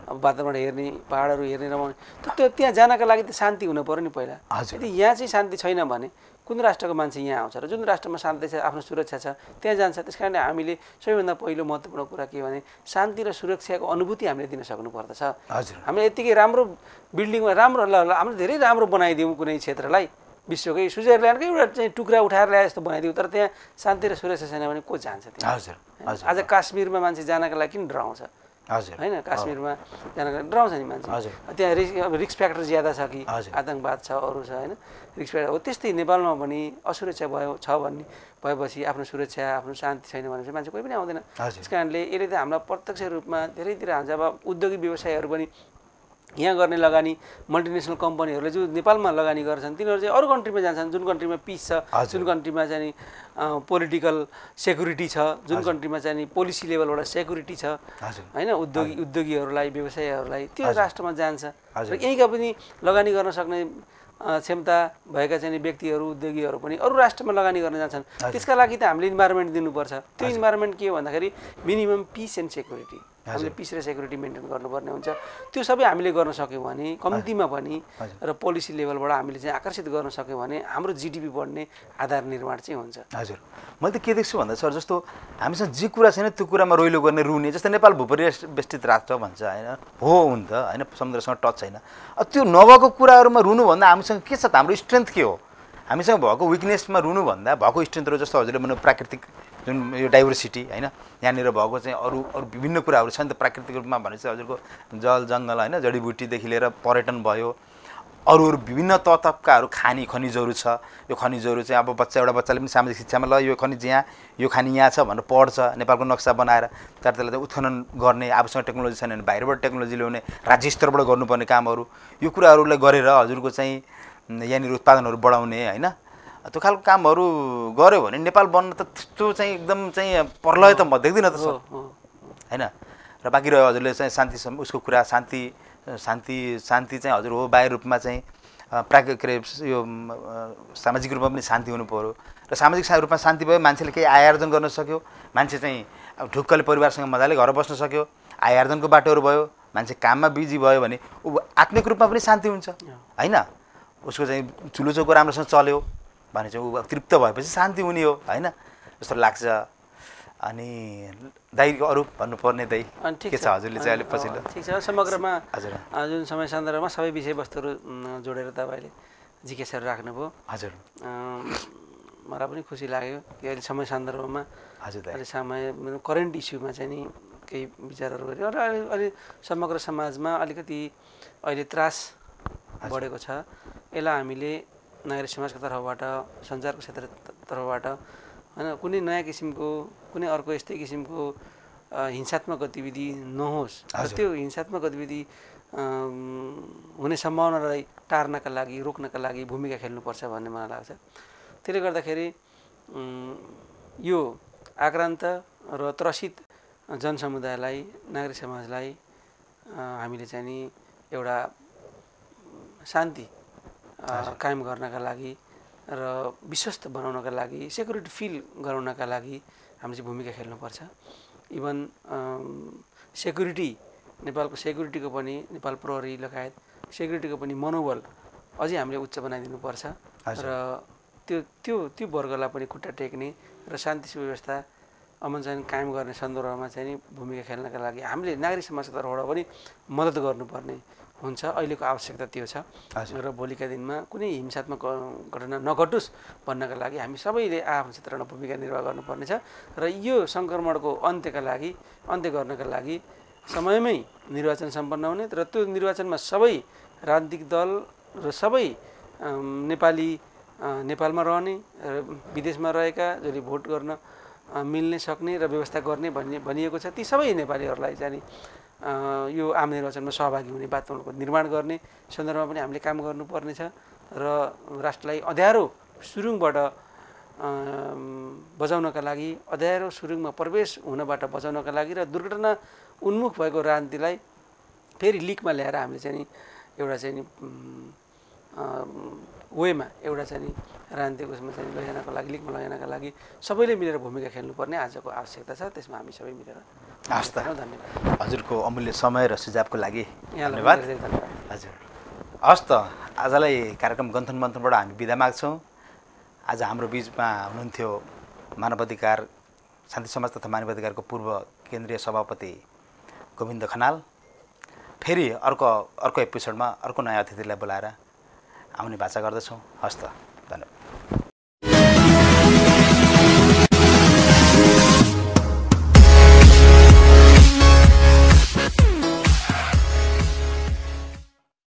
अब वातावरण हेर्ने पहाडहरू हेर्ने रमाउने त्यो त्यहाँ जानका लागि त शान्ति हुनु पर्यो नि पहिला यदि यहाँ चाहिँ शान्ति छैन भने कुन राष्ट्रको मान्छे यहाँ आउँछ र जुन राष्ट्रमा शान्ति छ आफ्नो सुरक्षा छ त्यहाँ जान्छ त्यस कारणले हामीले सबैभन्दा पहिलो महत्त्वपूर्ण कुरा के भने शान्ति र सुरक्षाको अनुभूति हामीले दिन सक्नु पर्दछ हामीले यतिकै राम्रो बिल्डिङमा राम्रो हामीले धेरै राम्रो बनाइदिउँ कुनै क्षेत्रलाई विश्वकै स्विजरल्यान्डकै एउटा चाहिँ टुक्रा उठाएर ल्याए जस्तो बनाइदिउँ तर त्यहाँ शान्ति र सुरक्षा छैन भने को जान्छ त्यहाँ आज काश्मीरमा मान्छे जानका लागि किन डराउँछ होइन काश्मीरमा जानका डराउँछ नि मान्छे त्यहाँ रिस्क फ्याक्टर ज्यादा छ कि आतङ्कवाद छ अरू छ होइन रिस्क फ्याक्टर हो त्यस्तै नेपालमा पनि असुरक्षा भएपछि आफ्नो सुरक्षा आफ्नो शान्ति छैन भनेपछि मान्छे कोही पनि आउँदैन त्यस कारणले यसले त हामीलाई प्रत्यक्ष रूपमा धेरैतिर हान्छ अब उद्योगिक व्यवसायहरू पनि यहाँ गर्ने लगानी मल्टिनेसनल कम्पनीहरूले जो नेपालमा लगानी गर्छन् तिनीहरू चाहिँ अरू कन्ट्रीमा जान्छन् जुन कन्ट्रीमा पिस छ, जुन कन्ट्रीमा चाहिँ पोलिटिकल सेक्युरिटी छ, जुन कन्ट्रीमा चाहिँ पोलिसी लेभलबाट सेक्युरिटी छ होइन, उद्योगीहरूलाई व्यवसायहरूलाई त्यो राष्ट्रमा जान्छ र यहीँका पनि लगानी गर्न सक्ने क्षमता भएका चाहिँ व्यक्तिहरू उद्योगीहरू पनि अरू राष्ट्रमा लगानी गर्न जान्छन्। त्यसका लागि त हामीले इन्भाइरोमेन्ट दिनुपर्छ। त्यो इन्भाइरोमेन्ट के हो भन्दाखेरि मिनिमम पिस एन्ड सेक्युरिटी, हामीले पिस र सेक्युरिटी मेन्टेन गर्नुपर्ने हुन्छ। त्यो सबै हामीले गर्न सक्यौँ भने कम्तीमा पनि र पोलिसी लेभलबाट हामीले चाहिँ आकर्षित गर्न सक्यौँ भने हाम्रो जिडिपी बढ्ने आधार निर्माण चाहिँ हुन्छ। हजुर, मैले त के देख्छु भन्दा सर, जस्तो हामीसँग जे कुरा छैन त्यो कुरामा रोइलो गर्ने रुने, जस्तै नेपाल भूपरिवेष्टित राष्ट्र भन्छ होइन, हो हुन त होइन, समुद्रसँग टच छैन। त्यो नभएको कुराहरूमा रुनुभन्दा हामीसँग के छ त, हाम्रो स्ट्रेन्थ के हो, हामीसँग भएको विकनेसमा रुनुभन्दा भएको स्ट्रेन्थहरू जस्तो हजुरले भन्नु प्राकृतिक जुन यो डाइभर्सिटी होइन, यहाँनिर भएको चाहिँ अरू अरू विभिन्न कुराहरू छ नि त प्राकृतिक रूपमा भनेपछि हजुरको जल जङ्गल होइन, जडीबुटीदेखि लिएर पर्यटन भयो, अरू विभिन्न तत्त्वकाहरू खनिजहरू छ। यो खनिजहरू चाहिँ अब एउटा बच्चाले पनि सामाजिक शिक्षामा ल यो खनिज यहाँ, यो खानी यहाँ छ भनेर पढ्छ, नेपालको नक्सा बनाएर तर त्यसलाई चाहिँ उत्खनन गर्ने, आफूसँग टेक्नोलोजी छैन भने बाहिरबाट टेक्नोलोजी ल्याउने, राज्य स्तरबाट गर्नुपर्ने कामहरू, यो कुराहरूलाई गरेर हजुरको चाहिँ यहाँनिर उत्पादनहरू बढाउने होइन, त्यो खालको कामहरू गऱ्यो भने नेपाल बन्न त त्यो चाहिँ एकदम चाहिँ प्रलय त म देख्दिनँ त सर होइन। र बाँकी रह्यो हजुरले चाहिँ शान्ति उसको कुरा, शान्ति चाहिँ हजुर हो, बाह्य रूपमा चाहिँ के अरे यो सामाजिक रूपमा पनि शान्ति हुनु पऱ्यो र सामाजिक रूपमा शान्ति भयो, मान्छेले केही आय आर्जन गर्न सक्यो, मान्छे चाहिँ अब ढुक्कले परिवारसँग मजाले घर बस्न सक्यो, आय आर्जनको बाटोहरू भयो, मान्छे काममा बिजी भयो भने ऊ आत्मिक रूपमा पनि शान्ति हुन्छ होइन, उसको चाहिँ चुलो चौको राम्रोसँग चल्यो भने चाहिँ ऊ तृप्त भएपछि शान्ति हुने हो होइन जस्तो लाग्छ। अनि दाइको अरू भन्नुपर्ने दाइ के छ हजुरले चाहिँ अहिले पछिल्लो? ठिक छ, समग्रमा हजुर जुन समय सन्दर्भमा सबै विषयवस्तुहरू जोडेर तपाईँले जिज्ञासाहरू राख्नुभयो। हजुर, मलाई पनि खुसी लाग्यो कि अहिले समय सन्दर्भमा हजुर अहिले समय करेन्ट इस्युमा चाहिँ नि केही विचारहरू गऱ्यो र अहिले समग्र समाजमा अलिकति अहिले त्रास बढेको छ। यसलाई हामीले नागरिक समाजको तर्फबाट, सञ्चारको क्षेत्रतर्फबाट होइन कुनै नयाँ किसिमको कुनै अर्को यस्तै किसिमको हिंसात्मक गतिविधि नहोस् र त्यो हिंसात्मक गतिविधि हुने सम्भावनालाई टार्नका लागि, रोक्नका लागि भूमिका खेल्नुपर्छ भन्ने मलाई लाग्छ। त्यसले गर्दाखेरि यो आक्रान्त र त्रसित जनसमुदायलाई, नागरिक समाजलाई हामीले चाहिँ नि एउटा शान्ति कायम गर्नका लागि र विश्वस्त बनाउनका लागि, सेक्युरिटी फिल गराउनका लागि हामीले चाहिँ भूमिका खेल्नुपर्छ। इभन सेक्युरिटी, नेपालको सेक्युरिटीको पनि, नेपाल प्रहरी लगायत सेक्युरिटीको पनि मनोबल अझै हामीले उच्च बनाइदिनुपर्छ र त्यो वर्गलाई पनि खुट्टा टेक्ने र शान्ति सुव्यवस्था अमन शान्ति कायम गर्ने सन्दर्भमा चाहिँ नि भूमिका खेल्नका लागि हामीले नागरिक समाजको तर्फबाट पनि मद्दत गर्नुपर्ने हुन्छ। अहिलेको आवश्यकता त्यो छ र भोलिका दिनमा कुनै हिंसात्मक घटना नघटोस् भन्नका लागि हामी सबैले आफ्नो क्षेत्रमा भूमिका निर्वाह गर्नुपर्ने छ र यो सङ्क्रमणको अन्त्य गर्नका लागि समयमै निर्वाचन सम्पन्न हुने र त्यो निर्वाचनमा सबै राजनीतिक दल र सबै नेपालमा रहने र विदेशमा रहेका जसले भोट गर्न मिल्ने सक्ने र व्यवस्था गर्ने भनिएको छ, ती सबै नेपालीहरूलाई चाहिँ यो आम निर्वाचनमा सहभागी हुने वातावरणको निर्माण गर्ने सन्दर्भमा पनि हामीले काम गर्नुपर्ने छ र राष्ट्रलाई अँध्यारो सुरुङबाट बचाउनका लागि, अँध्यारो सुरुङमा प्रवेश हुनबाट बचाउनका लागि र दुर्घटना उन्मुख भएको राजनीतिलाई फेरि लिकमा ल्याएर हामीले चाहिँ एउटा चाहिँ वेमा एउटा चाहिँ राजनीतिक उसमा चाहिँ लैजानको लागि, लिकमा लैजानका लागि सबैले मिलेर भूमिका खेल्नुपर्ने आजको आवश्यकता छ। त्यसमा हामी सबै मिलेर हस् त, धन्यवाद। हजुरको अमूल्य समय र सुझावको लागि धन्यवाद। हजुर, हस् त, आजलाई कार्यक्रम गन्थन मन्थनबाट हामी बिदा माग्छौँ। आज हाम्रो बिचमा हुनुहुन्थ्यो मानवाधिकार, शान्ति समाज तथा मानवाधिकारको पूर्व केन्द्रीय सभापति गोविन्द खनाल। फेरि अर्को एपिसोडमा अर्को नयाँ अतिथिलाई बोलाएर आउने बाचा गर्दछौँ। हस् त, धन्यवाद।